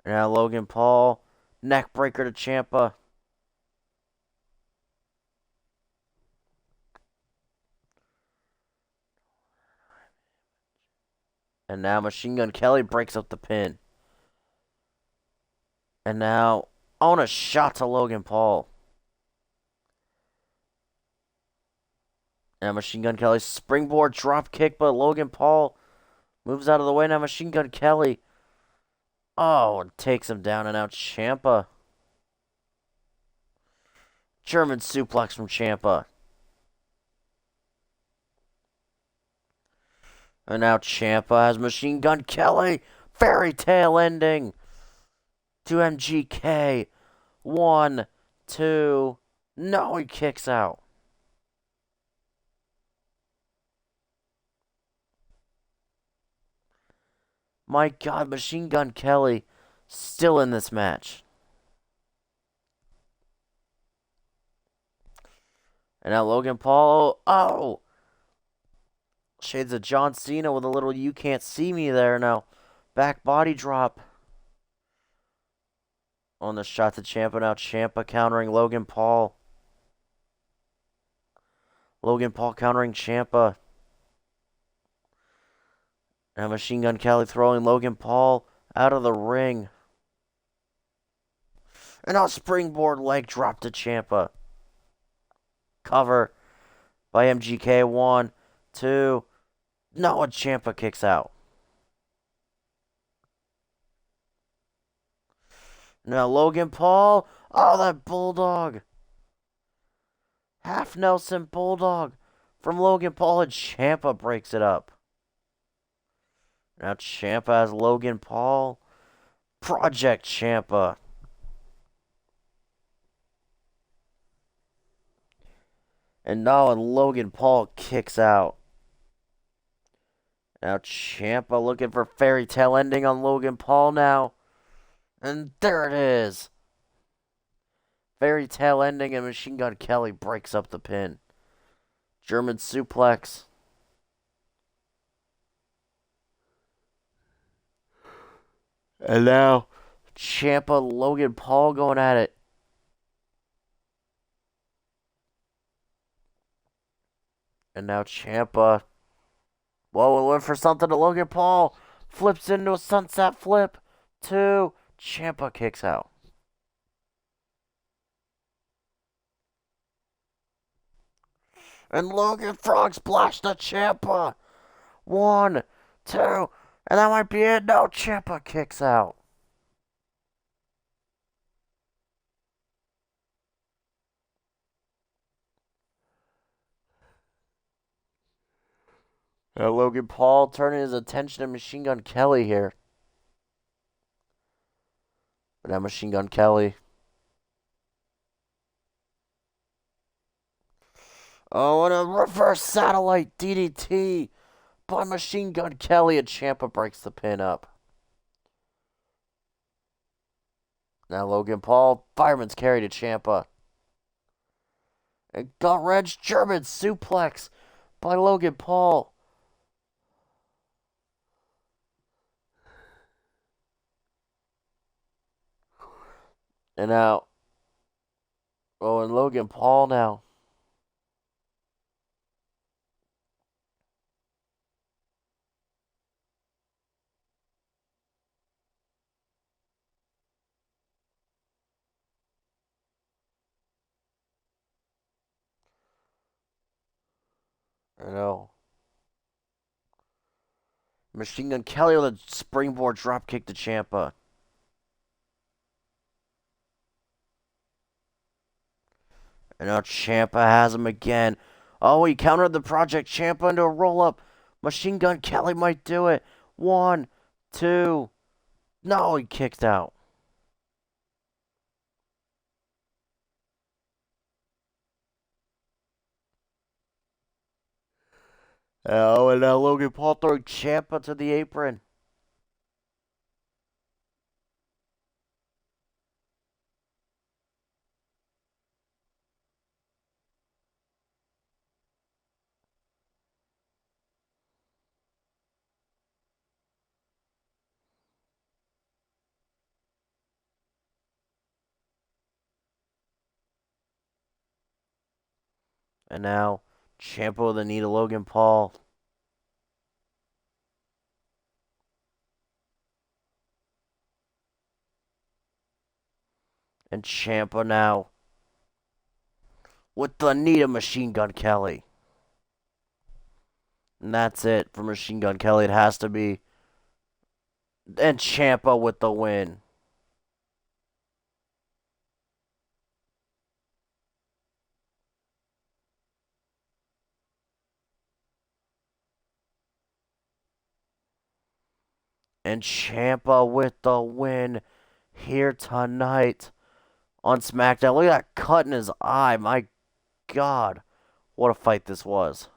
Now Logan Paul. Neck breaker to Ciampa. And now Machine Gun Kelly breaks up the pin. And now on a shot to Logan Paul. Now Machine Gun Kelly springboard drop kick, but Logan Paul moves out of the way. Now Machine Gun Kelly. Oh, and takes him down, and now Ciampa. German suplex from Ciampa. And now Ciampa has Machine Gun Kelly. Fairy tale ending to MGK. 1, 2. No, he kicks out. My God, Machine Gun Kelly still in this match. And now Logan Paul. Oh! Shades of John Cena with a little you can't see me there now. Back body drop. On the shot to Ciampa. Now Ciampa countering Logan Paul. Logan Paul countering Ciampa. Now Machine Gun Kelly throwing Logan Paul out of the ring. And a springboard leg drop to Ciampa. Cover by MGK. 1, 2. No, and Ciampa kicks out. Now Logan Paul. Oh, that bulldog. Half Nelson bulldog from Logan Paul, and Ciampa breaks it up. Now Ciampa has Logan Paul. Project Ciampa. And now Logan Paul kicks out. Now Ciampa looking for fairy tale ending on Logan Paul now. And there it is. Fairy tale ending, and Machine Gun Kelly breaks up the pin. German suplex. And now Ciampa, Logan Paul going at it. And now Ciampa. Whoa, went for something to Logan Paul. Flips into a sunset flip. 2. Ciampa kicks out. And Logan Frog splash to Ciampa. 1, 2. And that might be it. No, Ciampa kicks out. And Logan Paul turning his attention to Machine Gun Kelly here. But now Machine Gun Kelly. Oh, and a reverse satellite DDT by Machine Gun Kelly, and Ciampa breaks the pin up. Now Logan Paul, fireman's carry to Ciampa. And gut wrench German suplex by Logan Paul. And now, oh, and Logan Paul now. I know. Machine Gun Kelly with a springboard dropkick to Ciampa. And now Ciampa has him again. Oh, he countered the Project Ciampa into a roll-up. Machine Gun Kelly might do it. 1, 2. No, he kicked out. Oh, and now Logan Paul throwing Ciampa to the apron. And now Ciampa with a knee to Logan Paul. And Ciampa now with the knee to Machine Gun Kelly. And that's it for Machine Gun Kelly. It has to be. And Ciampa with the win. And Ciampa with the win here tonight on Smackdown. Look at that cut in his eye. My God. What a fight this was.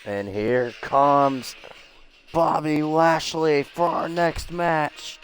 And here comes Bobby Lashley for our next match.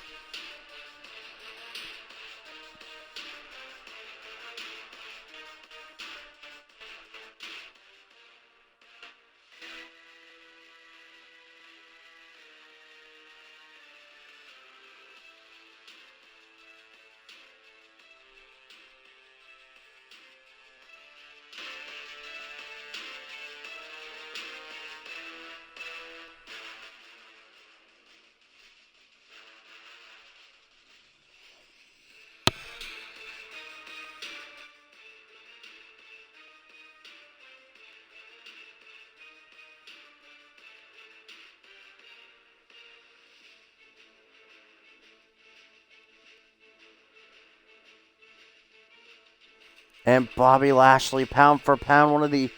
And Bobby Lashley, pound for pound, one of the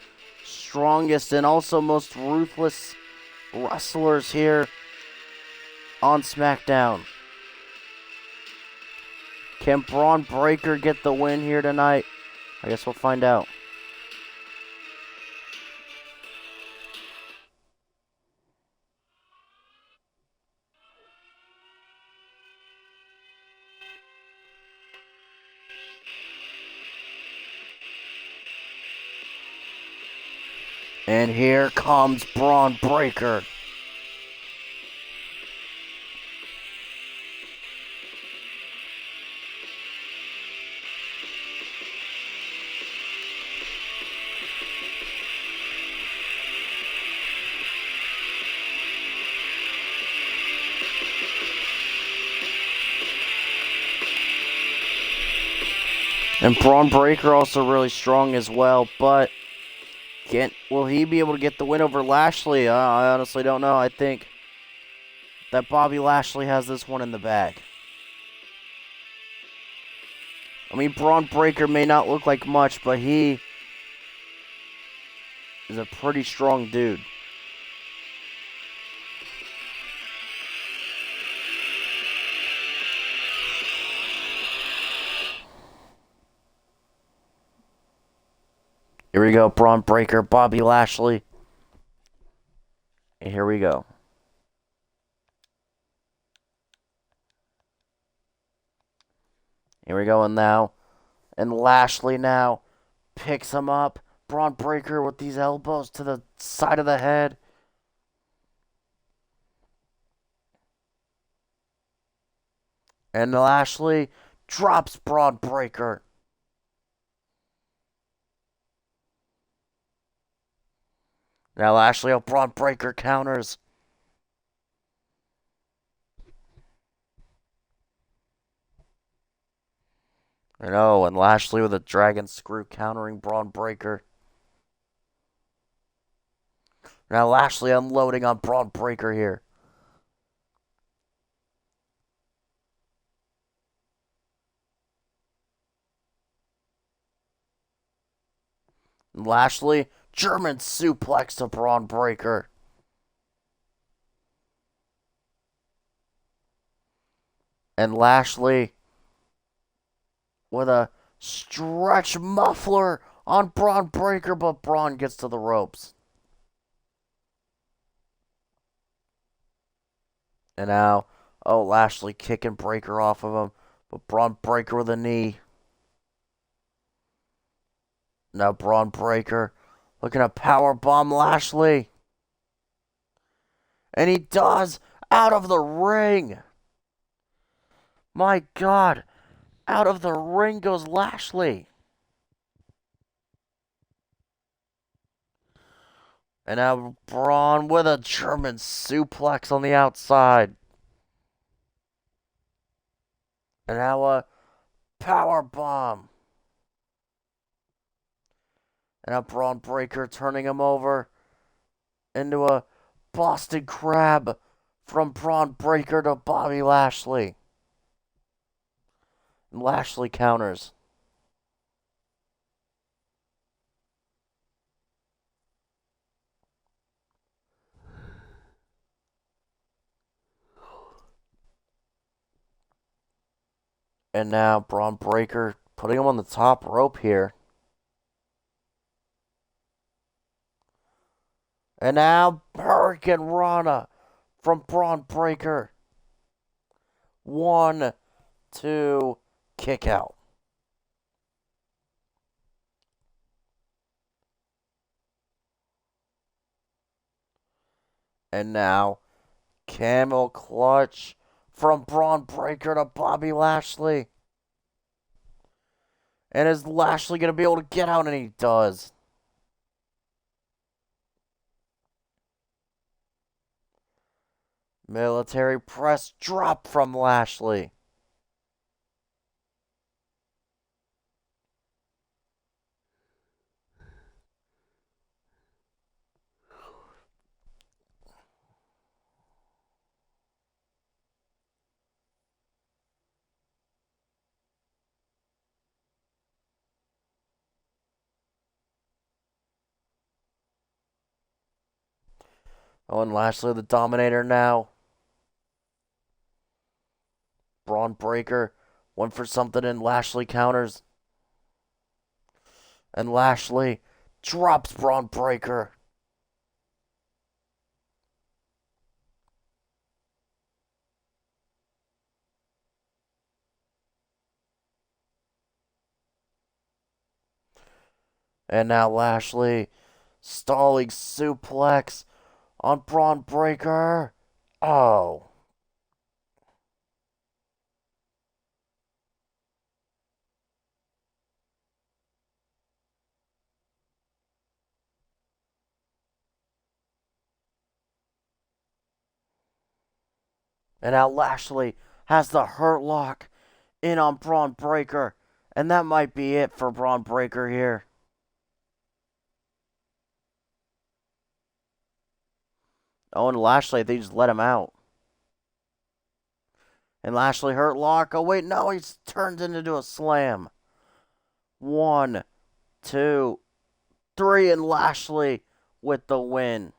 strongest and also most ruthless wrestlers here on Smackdown. Can Braun Breaker get the win here tonight? I guess we'll find out. And here comes Braun Breaker. And Braun Breaker also really strong as well, but will he be able to get the win over Lashley? I honestly don't know. I think that Bobby Lashley has this one in the bag. I mean, Braun Breaker may not look like much, but he is a pretty strong dude. Here we go, Braun Breaker, Bobby Lashley. And here we go. Here we go, and now, and Lashley now picks him up. Braun Breaker with these elbows to the side of the head. And Lashley drops Braun Breaker. Now Lashley, Braun Breaker counters. And Lashley with a dragon screw countering Braun Breaker. Now Lashley unloading on Braun Breaker here. And Lashley, German suplex to Braun Breaker. And Lashley with a stretch muffler on Braun Breaker, but Braun gets to the ropes. And now, Lashley kicking Breaker off of him, but Braun Breaker with a knee. Now Braun Breaker looking to powerbomb Lashley. And he does, out of the ring. My God, out of the ring goes Lashley. And now Braun with a German suplex on the outside. And now a power bomb. And now Braun Breaker turning him over into a Boston Crab from Braun Breaker to Bobby Lashley. And Lashley counters. And now Braun Breaker putting him on the top rope here. And now Hurricane Rana from Braun Breaker. 1, 2, kick out. And now Camel Clutch from Braun Breaker to Bobby Lashley. And is Lashley going to be able to get out? And he does. Military press drop from Lashley. Oh, and Lashley the Dominator now. Braun Breaker went for something and Lashley counters. And Lashley drops Braun Breaker. And now Lashley stalling suplex on Braun Breaker. Oh. And now Lashley has the Hurt Lock in on Braun Breaker. And that might be it for Braun Breaker here. Oh, and Lashley, they just let him out. And Lashley Hurt Lock. Oh, wait, no, he's turned into a slam. 1, 2, 3, and Lashley with the win.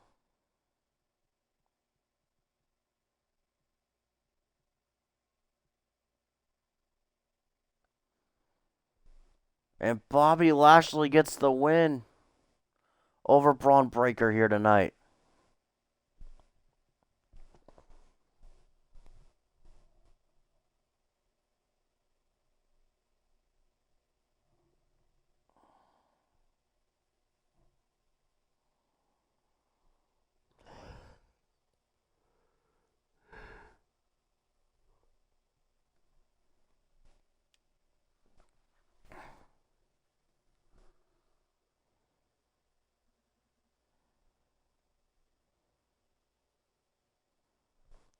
And Bobby Lashley gets the win over Braun Breaker here tonight.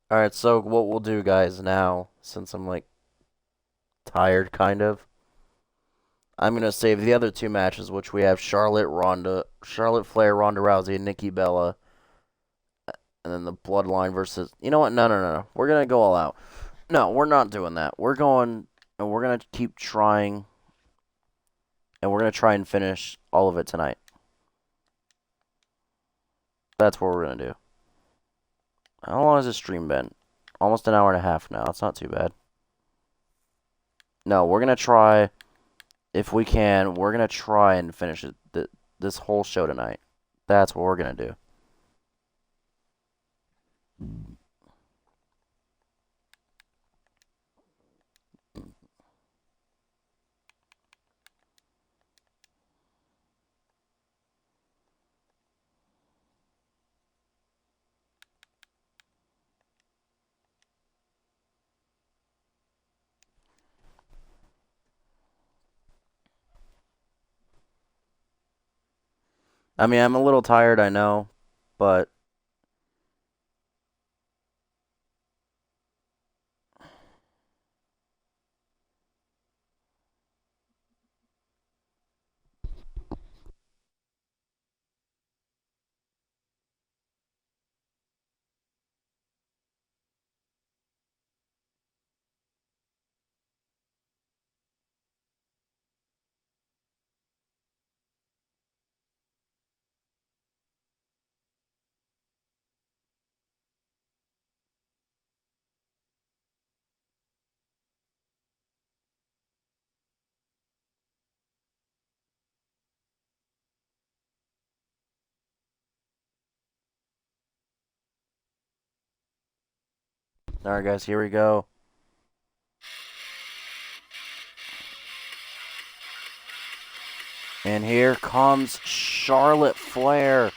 Alright, so what we'll do, guys, now, since I'm, like, tired, kind of, I'm going to save the other two matches, which we have Charlotte Flair, Ronda Rousey, and Nikki Bella, and then the Bloodline versus, you know what, no, we're going to go all out. No, we're not doing that. We're going, and we're going to keep trying, and we're going to try and finish all of it tonight. That's what we're going to do. How long has this stream been? Almost an hour and a half now. It's not too bad. No, we're going to try, if we can, we're going to try and finish this whole show tonight. That's what we're going to do. I mean, I'm a little tired, I know, but Alright, guys, here we go. And here comes Charlotte Flair.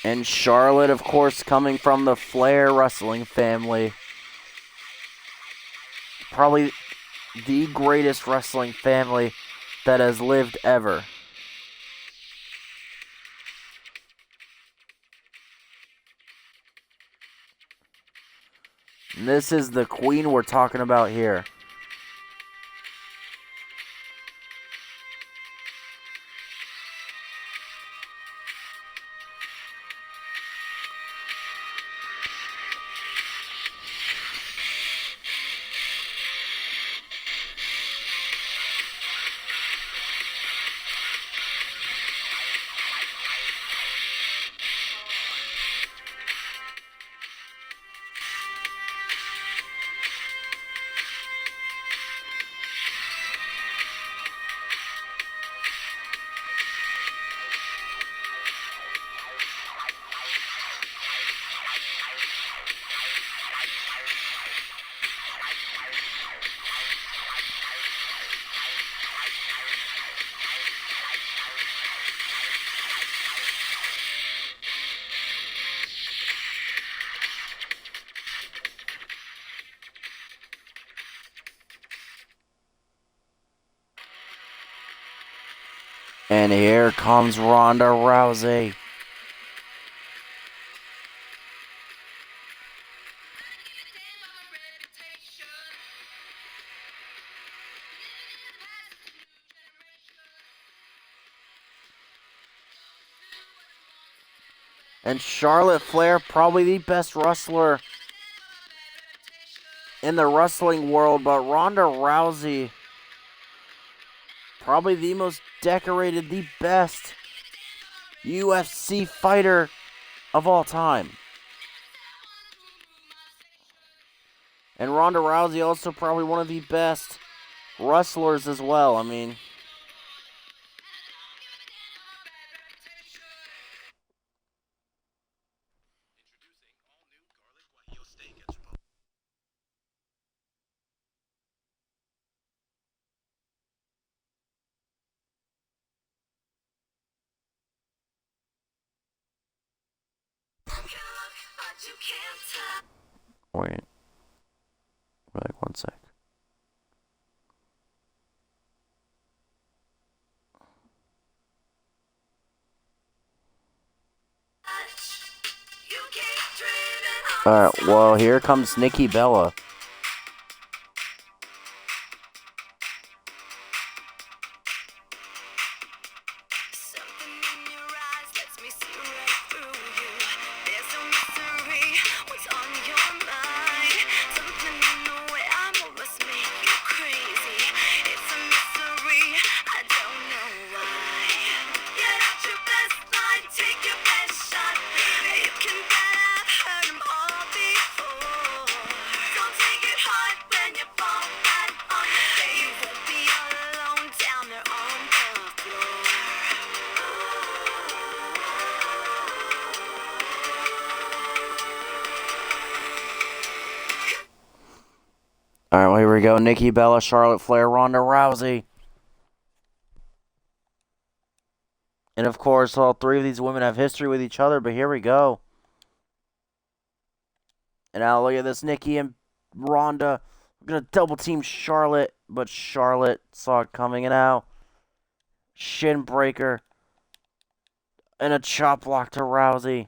And Charlotte, of course, coming from the Flair wrestling family. Probably the greatest wrestling family that has lived ever. And this is the queen we're talking about here. And here comes Ronda Rousey. And Charlotte Flair, probably the best wrestler in the wrestling world, but Ronda Rousey, probably the most decorated, the best UFC fighter of all time. And Ronda Rousey also probably one of the best wrestlers as well. I mean, wait, like 1 sec. Alright, well, here comes Nikki Bella. Alright, well, here we go. Nikki Bella, Charlotte Flair, Ronda Rousey. And of course, all three of these women have history with each other, but here we go. And now look at this. Nikki and Ronda are going to double team Charlotte, but Charlotte saw it coming. And now, shin breaker and a chop block to Rousey.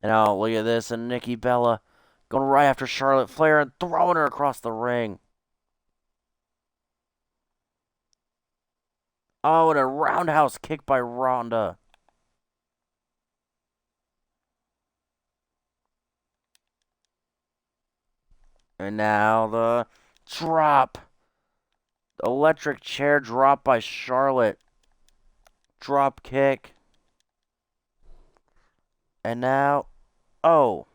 And now look at this. And Nikki Bella going right after Charlotte Flair and throwing her across the ring. Oh, and a roundhouse kick by Ronda. And now the drop. Electric chair drop by Charlotte. Drop kick. And now, oh.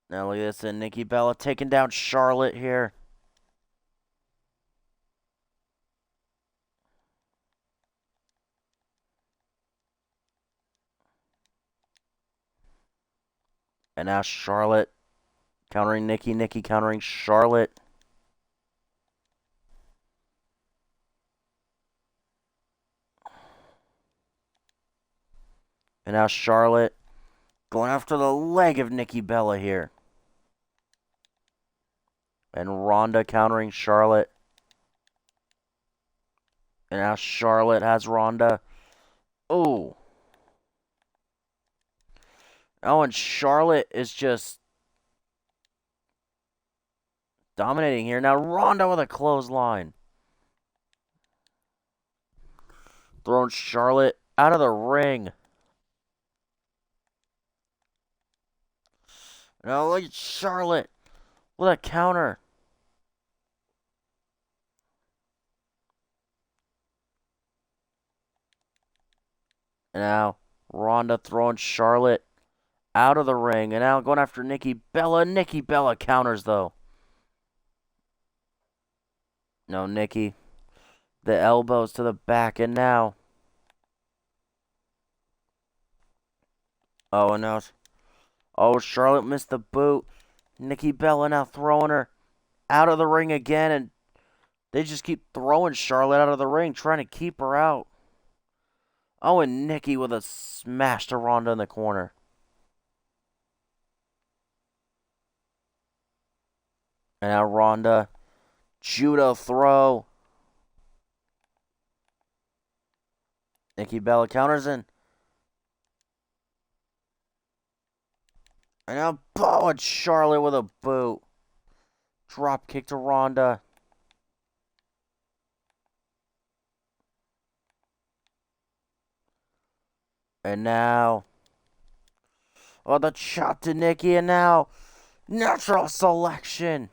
Now look at this, and Nikki Bella taking down Charlotte here. And now Charlotte countering Nikki, Nikki countering Charlotte. And now Charlotte going after the leg of Nikki Bella here. And Ronda countering Charlotte. And now Charlotte has Ronda. Oh. Oh, and Charlotte is just dominating here. Now Ronda with a clothesline. Throwing Charlotte out of the ring. Now look at Charlotte with a counter. And now Ronda throwing Charlotte out of the ring. And now going after Nikki Bella. Nikki Bella counters, though. No, Nikki. The elbows to the back. And now. Oh, and now. Oh, Charlotte missed the boot. Nikki Bella now throwing her out of the ring again. And they just keep throwing Charlotte out of the ring, trying to keep her out. Oh, and Nikki with a smash to Ronda in the corner. And now Ronda. Judo throw. Nikki Bella counters in. And now Bo and Charlotte with a boot. Drop kick to Ronda. And now. Oh, the chop to Nikki. And now. Natural selection.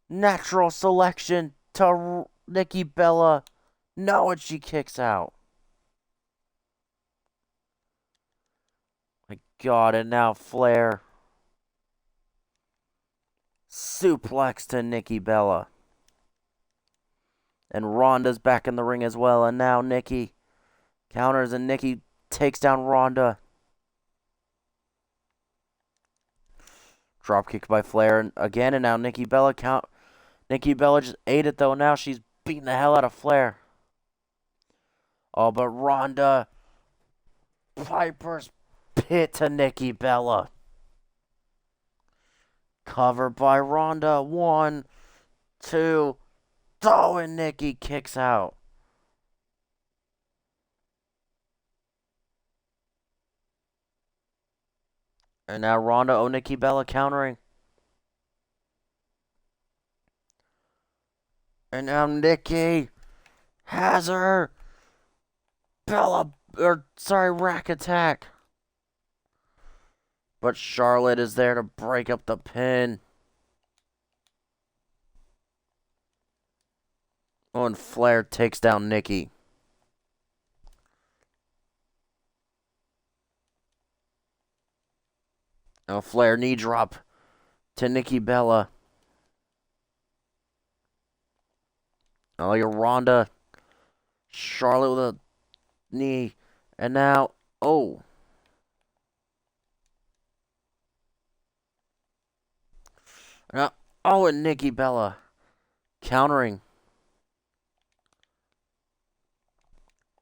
Natural selection to Nikki Bella. No, and she kicks out. My God, and now Flair. Suplex to Nikki Bella. And Ronda's back in the ring as well. And now Nikki counters and Nikki takes down Ronda. Drop kick by Flair again, and now Nikki Bella Nikki Bella just ate it though. Now she's beating the hell out of Flair. Oh, but Ronda. Piper's pit to Nikki Bella. Covered by Ronda. 1, 2. Oh, and Nikki kicks out. And now Ronda, Nikki Bella countering. And now Nikki has her rack attack. But Charlotte is there to break up the pin. Oh, and Flair takes down Nikki. Now Flair knee drop to Nikki Bella. Now look at Ronda. Charlotte with a knee. And now, oh. Now, oh, and Nikki Bella countering.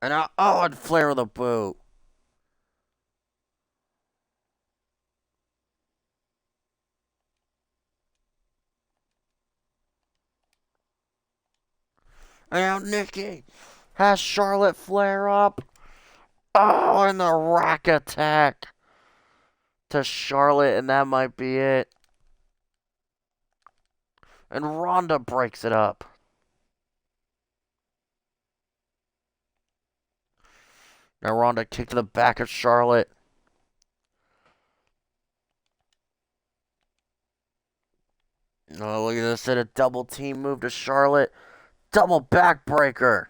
And now, oh, and Flair with a boot. And now Nikki has Charlotte Flair up. Oh, and the rack attack to Charlotte, and that might be it. And Ronda breaks it up. Now Ronda kicked to the back of Charlotte. Oh, look at this. Hit a double team move to Charlotte. Double backbreaker.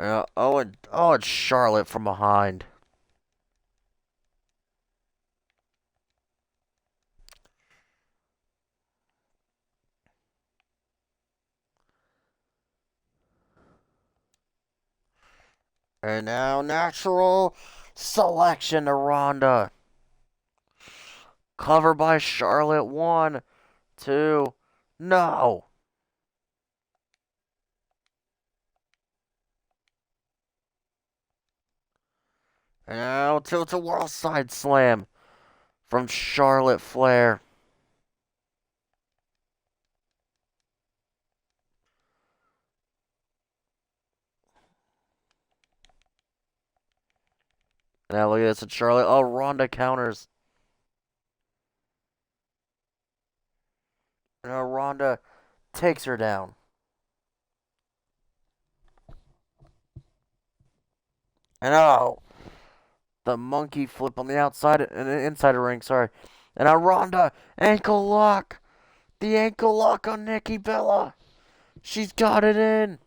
It's Charlotte from behind. And now natural selection to Ronda. Cover by Charlotte. 1, 2, no. And now to world side slam from Charlotte Flair. Now look at this at Charlotte. Oh, Ronda counters. Now Ronda takes her down. And oh, the monkey flip on the outside and inside the ring, sorry. And now Ronda ankle lock. The ankle lock on Nikki Bella. She's got it in.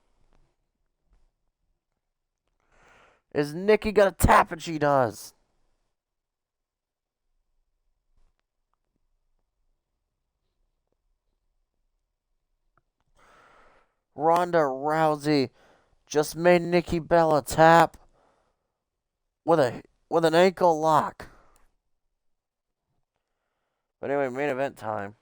Is Nikki gonna tap? And she does. Ronda Rousey just made Nikki Bella tap with an ankle lock. But anyway, main event time.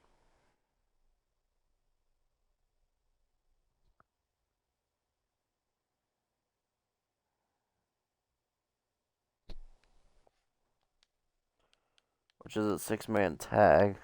Which is a 6-man tag.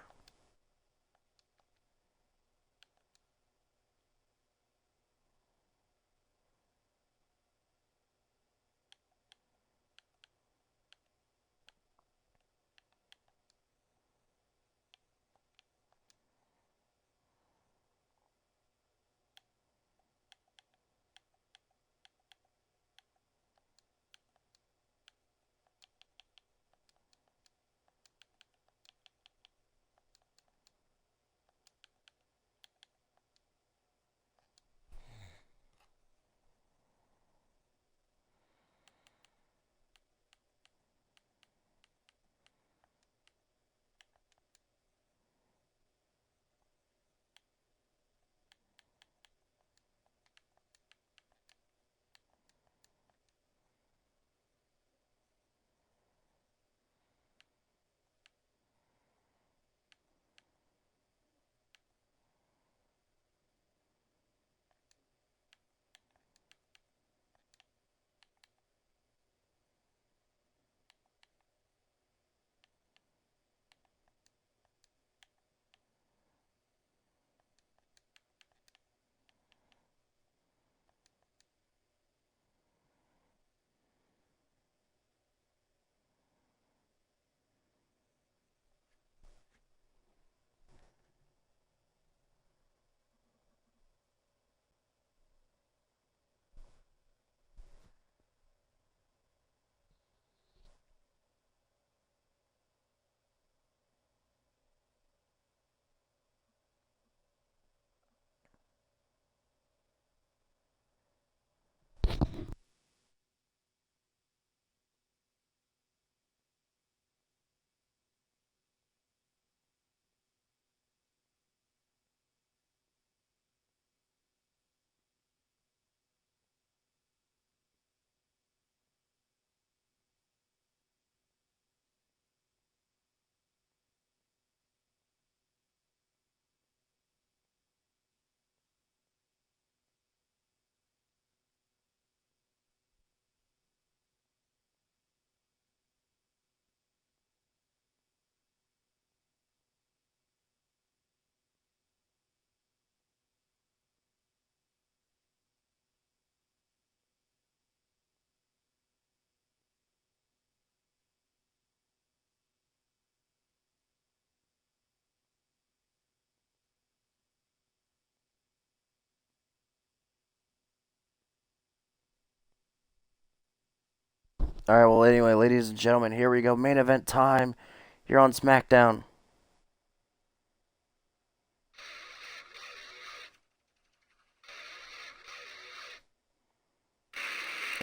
Alright, well, anyway, ladies and gentlemen, here we go. Main event time here on Smackdown.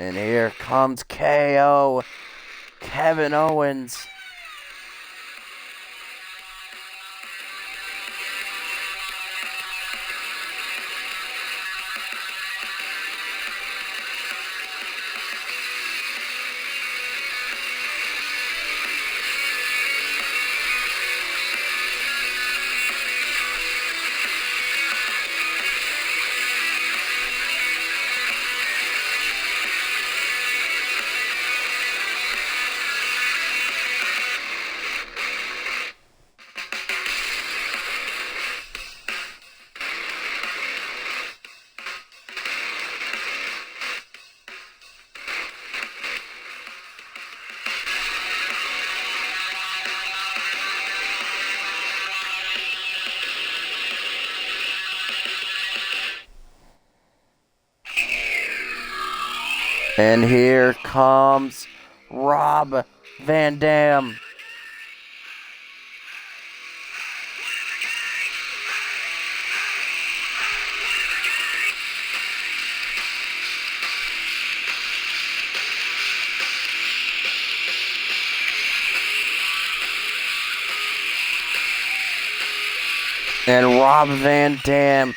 And here comes KO. Kevin Owens. And here comes Rob Van Dam. And Rob Van Dam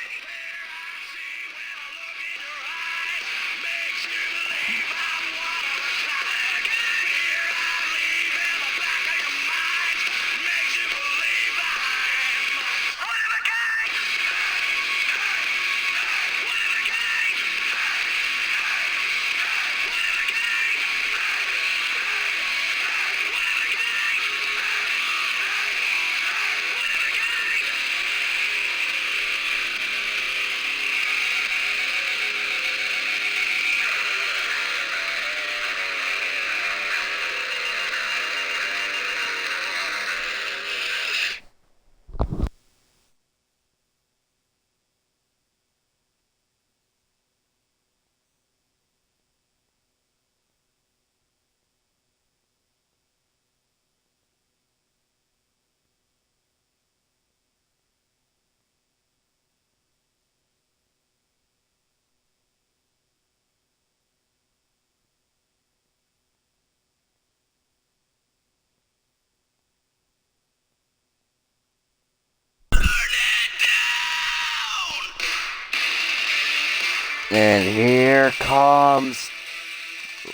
And here comes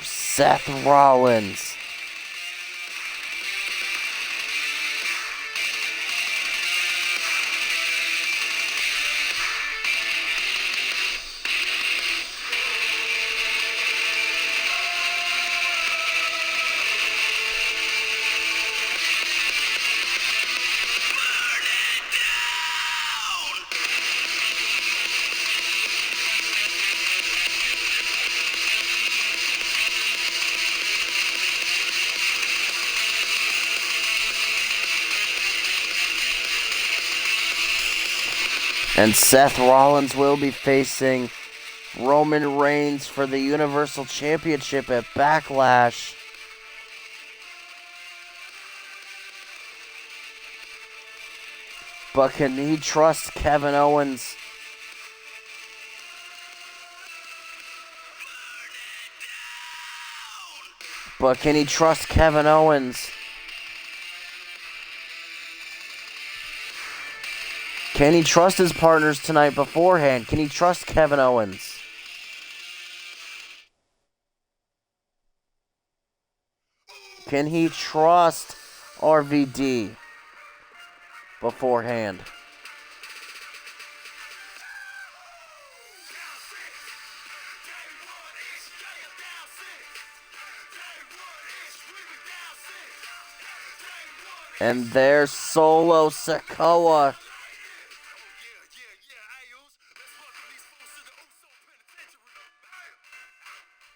Seth Rollins. And Seth Rollins will be facing Roman Reigns for the Universal Championship at Backlash. But can he trust Kevin Owens? But can he trust Kevin Owens? Can he trust his partners tonight beforehand? Can he trust Kevin Owens? Can he trust RVD beforehand? And there's Solo Sikoa.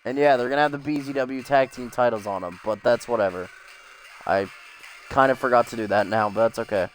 And yeah, they're going to have the BZW tag team titles on them, but that's whatever. I kind of forgot to do that now, but that's okay.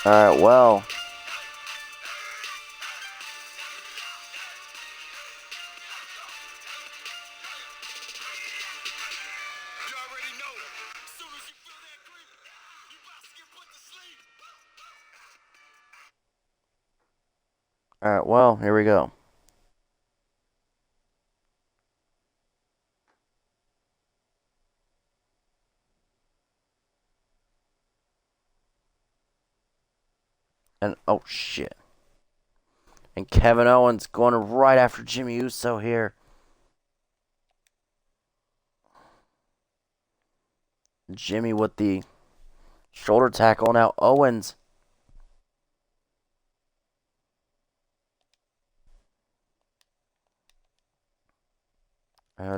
Alright, well. You already know. As soon as you feel that creep, you about to get put to sleep. Alright, well, here we go. And, oh shit. And Kevin Owens going right after Jimmy Uso here. Jimmy with the shoulder tackle. Now Owens.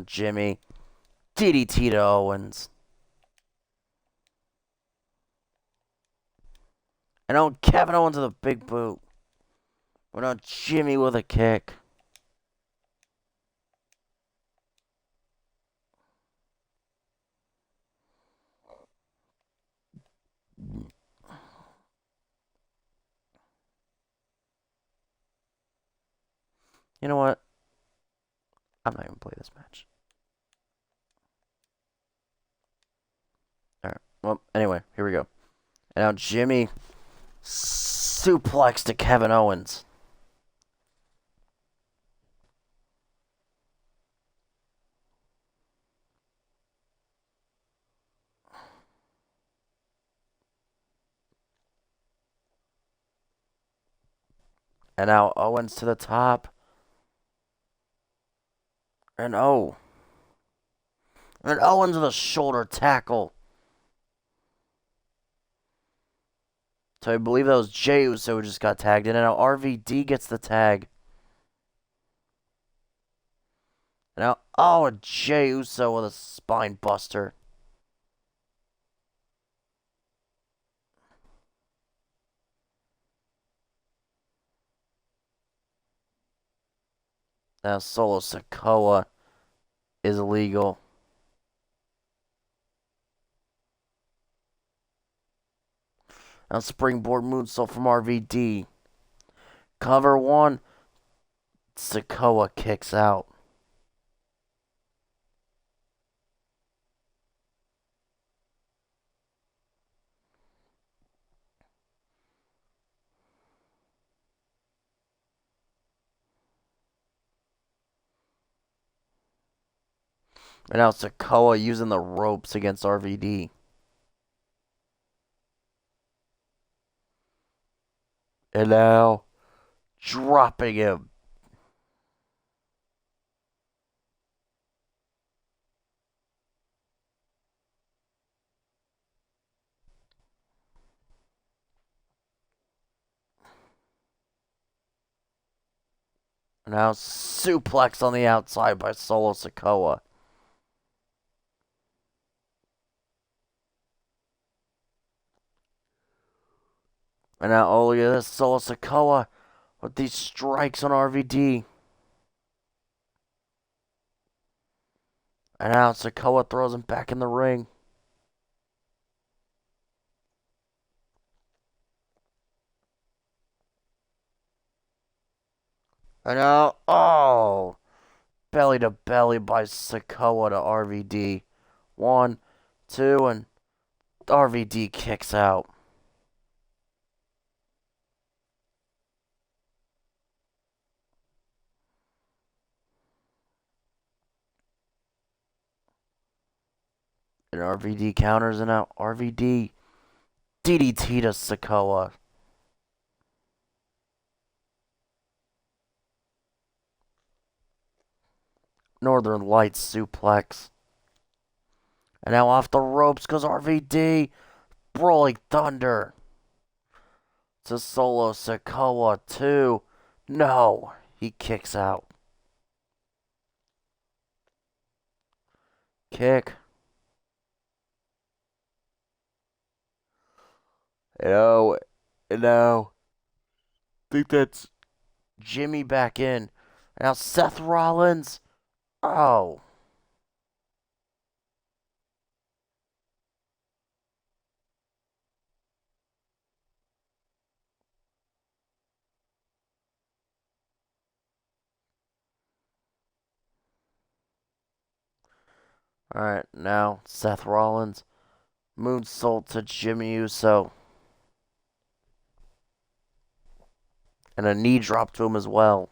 Jimmy. DDT to Owens. And now Kevin Owens with a big boot. But now Jimmy with a kick. You know what? I'm not even play this match. Alright. Well, anyway, here we go. And now Jimmy suplex to Kevin Owens. And now Owens to the top. And oh. And Owens with a shoulder tackle. So I believe that was Jey Uso who just got tagged in. And now RVD gets the tag. And now, oh, Jey Uso with a spine buster. Now Solo Sikoa is illegal. Now springboard moonsault from RVD. Cover one. Sikoa kicks out. And now Sikoa using the ropes against RVD. And now dropping him. And now suplex on the outside by Solo Sikoa. And now, oh, look at this. Solo Sikoa with these strikes on RVD. And now Sikoa throws him back in the ring. And now, oh, belly to belly by Sikoa to RVD. 1, 2, and RVD kicks out. And RVD counters, and now RVD DDT to Sikoa. Northern Lights suplex. And now off the ropes goes RVD. Rolling Thunder. To Solo Sikoa 2. No. He kicks out. Kick. No. No. I think that's Jimmy back in. Now Seth Rollins. Oh. Alright, now Seth Rollins. Moonsault to Jimmy Uso. And a knee drop to him as well.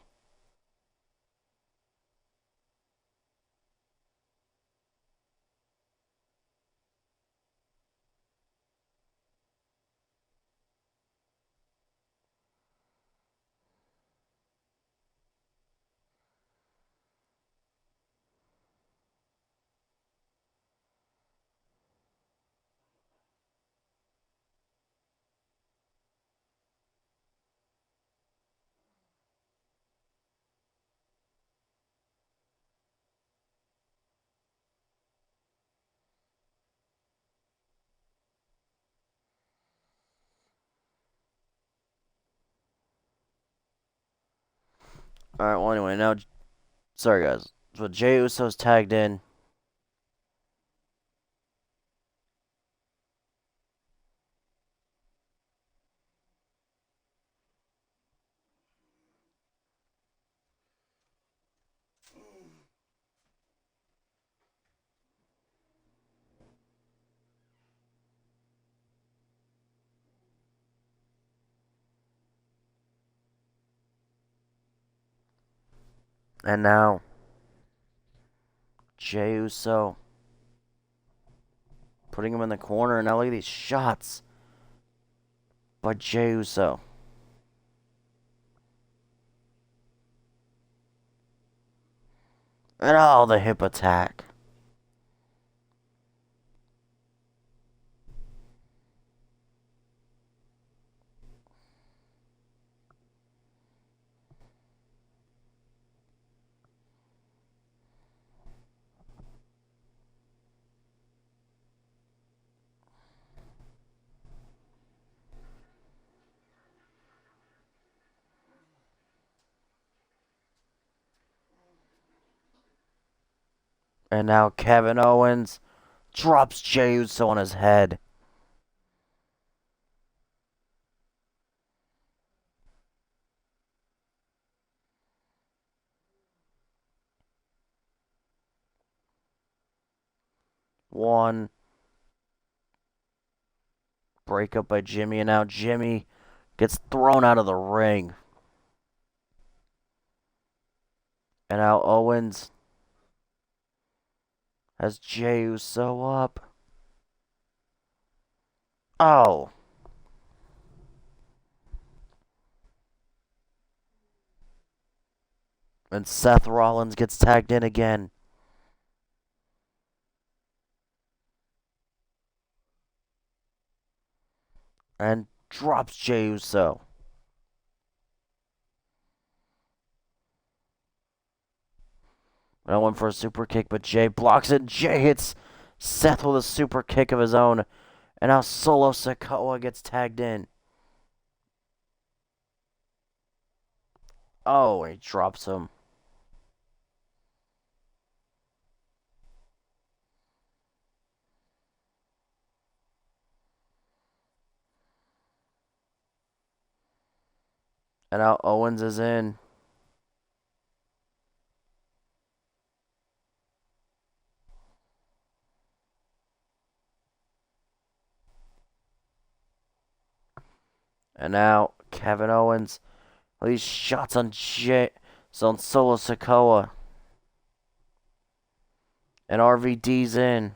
Alright, well, anyway, now. Sorry, guys. So Jey Uso's tagged in. And now. Jey Uso. Putting him in the corner. Now look at these shots. By Jey Uso. And oh, the hip attack. And now Kevin Owens drops Jey Uso on his head. One. Breakup by Jimmy, and now Jimmy gets thrown out of the ring. And now Owens has Jey Uso up. Oh. And Seth Rollins gets tagged in again. And drops Jey Uso. And I went for a super kick, but Jey blocks it. Jey hits Seth with a super kick of his own. And now Solo Sikoa gets tagged in. Oh, and he drops him. And now Owens is in. And now Kevin Owens. These shots on on Solo Sikoa. And RVD's in.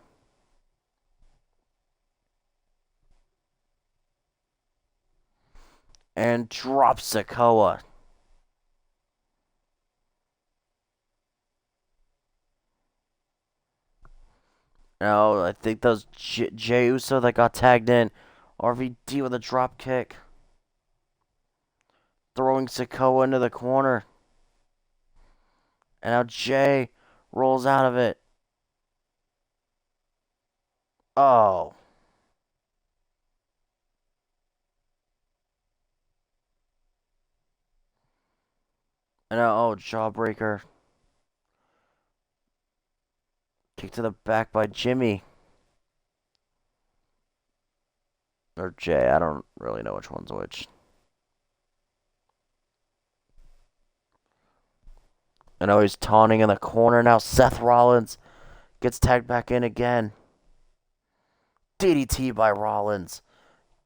And drops Sikoa. No, I think that was Jey Uso that got tagged in. RVD with a drop kick. Throwing Sikoa into the corner. And now Jey rolls out of it. Oh. And now, oh, jawbreaker. Kick to the back by Jimmy. Or Jey, I don't really know which one's which. And now he's taunting in the corner. Now Seth Rollins Gets tagged back in again. DDT by Rollins.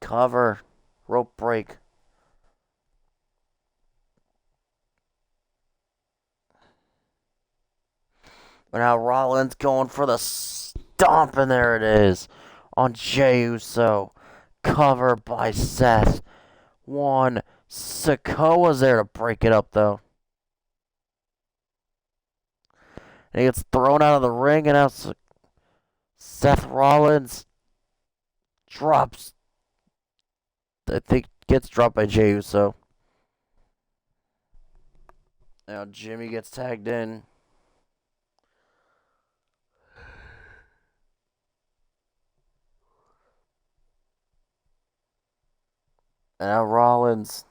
Cover. Rope break. But now Rollins going for the stomp, and there it is. On Jey Uso. Cover by Seth. One. Sikoa's there to break it up, though. And he gets thrown out of the ring, and now Seth Rollins drops. I think gets dropped by Jey Uso. Now Jimmy gets tagged in. And now Rollins.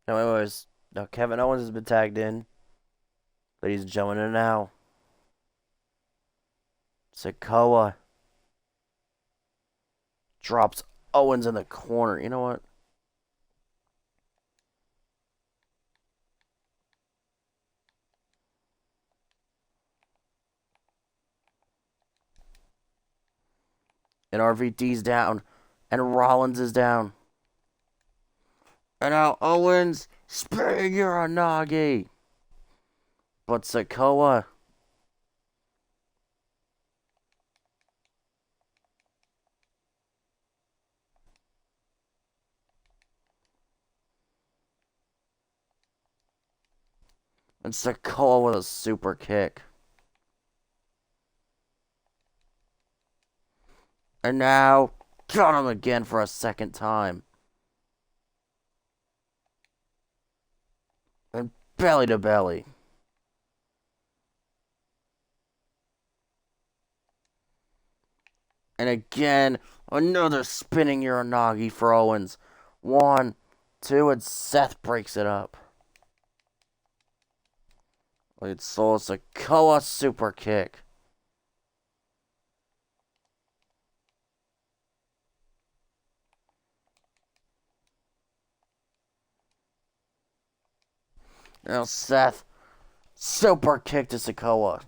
Now, anyways, now Kevin Owens has been tagged in. Ladies and gentlemen, and now Sikoa drops Owens in the corner. You know what? And RVD's down. And Rollins is down. And now Owens spinning Uranagi. But Sikoa and Sikoa with a super kick. And now got him again for a second time. And belly to belly. And again, another spinning Uranagi for Owens. 1, 2, and Seth breaks it up. It's Solo Sikoa super kick. Now Seth super kick to Sikoa.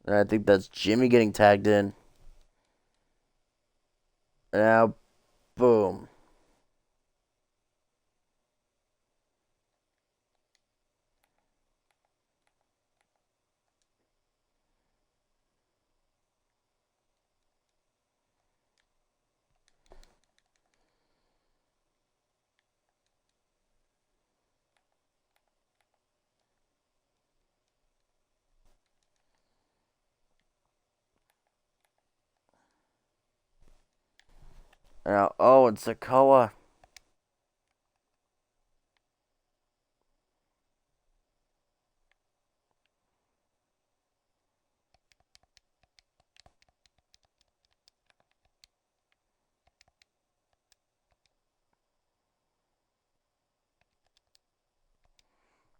And I think that's Jimmy getting tagged in. And now, boom. And now, oh, and Sikoa.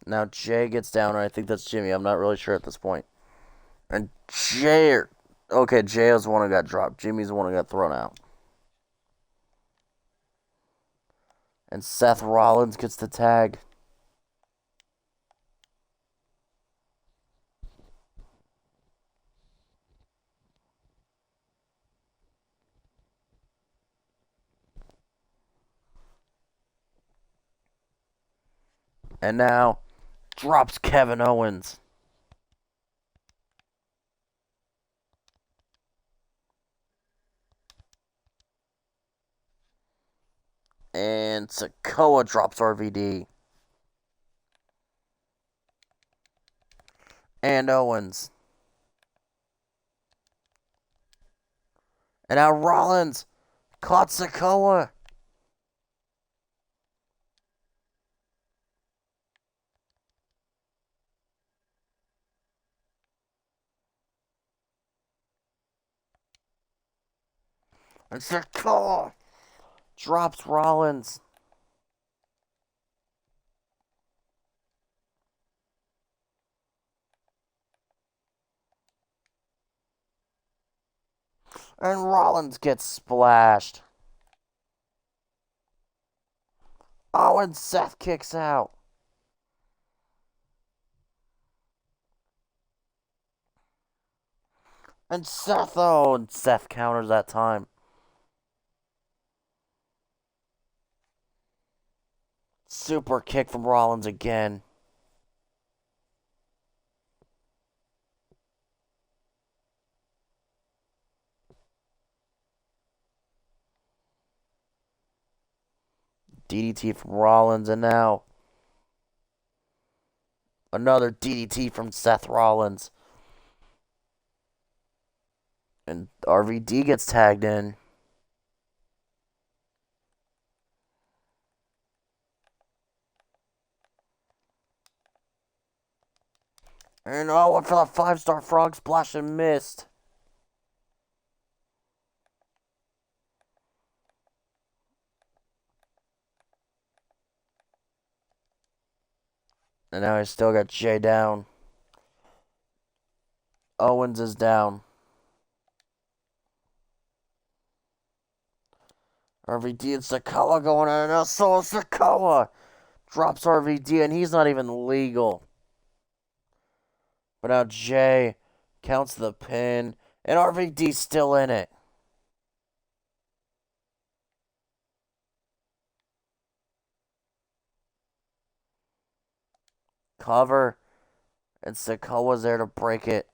Now Jay gets down, and I think that's Jimmy. I'm not really sure at this point. And Jay... Okay, Jay was the one who got dropped. Jimmy's the one who got thrown out. And Seth Rollins gets the tag. And now drops Kevin Owens. And Sikoa drops RVD. And Owens. And now Rollins caught Sikoa. And Sikoa drops Rollins. And Rollins gets splashed. Oh, and Seth kicks out. And Seth, oh, and Seth counters that time. Super kick from Rollins again. DDT from Rollins, and now another DDT from Seth Rollins. And RVD gets tagged in. And oh, what for the 5-star frog splash and missed. And now he's still got Jay down. Owens is down. RVD and Sikoa going on, and now so Sikoa drops RVD, and he's not even legal. But now Jay counts the pin, and RVD's still in it. Cover, and Sikoa's there to break it.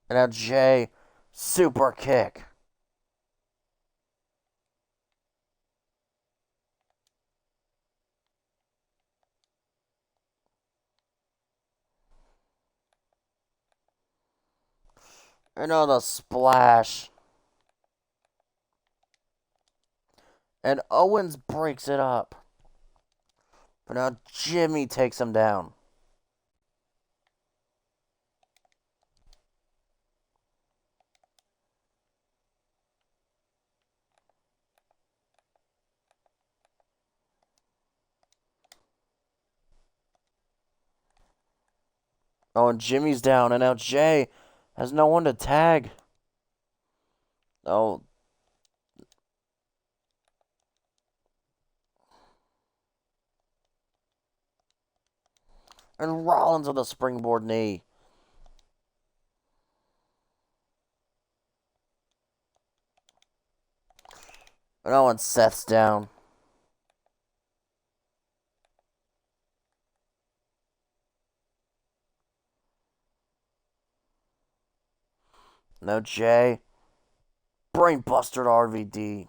And now Jay, super kick. And on the splash. And Owens breaks it up. But now Jimmy takes him down. Oh, and Jimmy's down, and now Jay has no one to tag. Oh. And Rollins with a springboard knee. And oh, and Seth's down. No Jay. Brainbuster to RVD.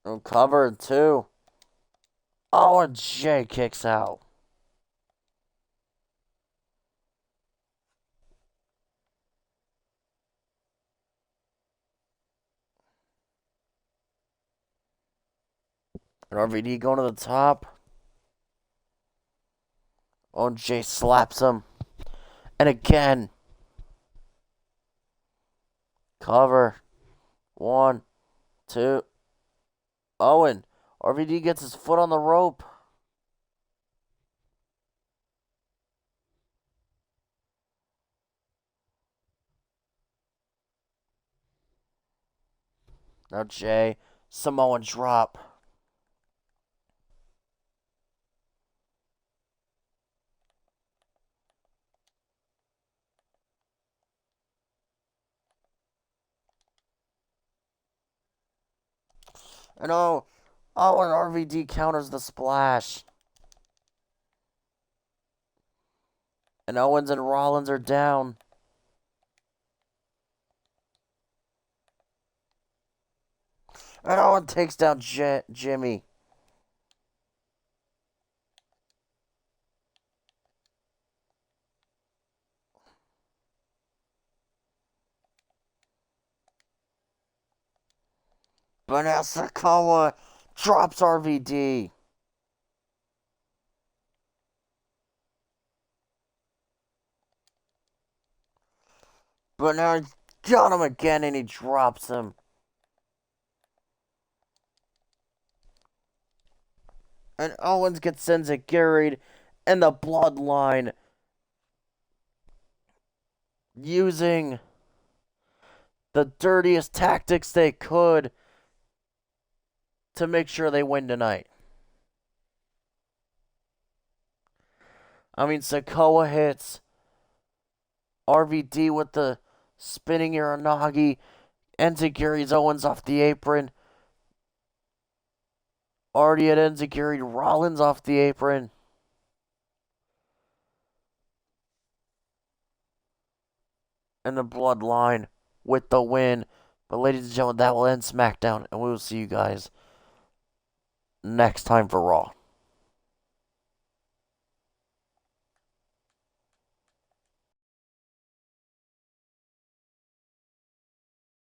And covered too. Oh, and Jay kicks out. And RVD going to the top. Oh, and Jay slaps him. And again. Cover. 1, 2. Owen. RVD gets his foot on the rope. Now Jay. Samoan drop. And and RVD counters the splash. And Owens and Rollins are down. And Owen takes down Jimmy. But now Sakawa drops RVD. But now he got him again and he drops him. And Owens gets enziguried and the bloodline using the dirtiest tactics they could to make sure they win tonight. I mean, Sakawa hits RVD with the spinning Uranagi. Enziguri's Owens off the apron. Already at Enziguri, Rollins off the apron. And the bloodline with the win. But ladies and gentlemen, that will end SmackDown. And we will see you guys next time for Raw.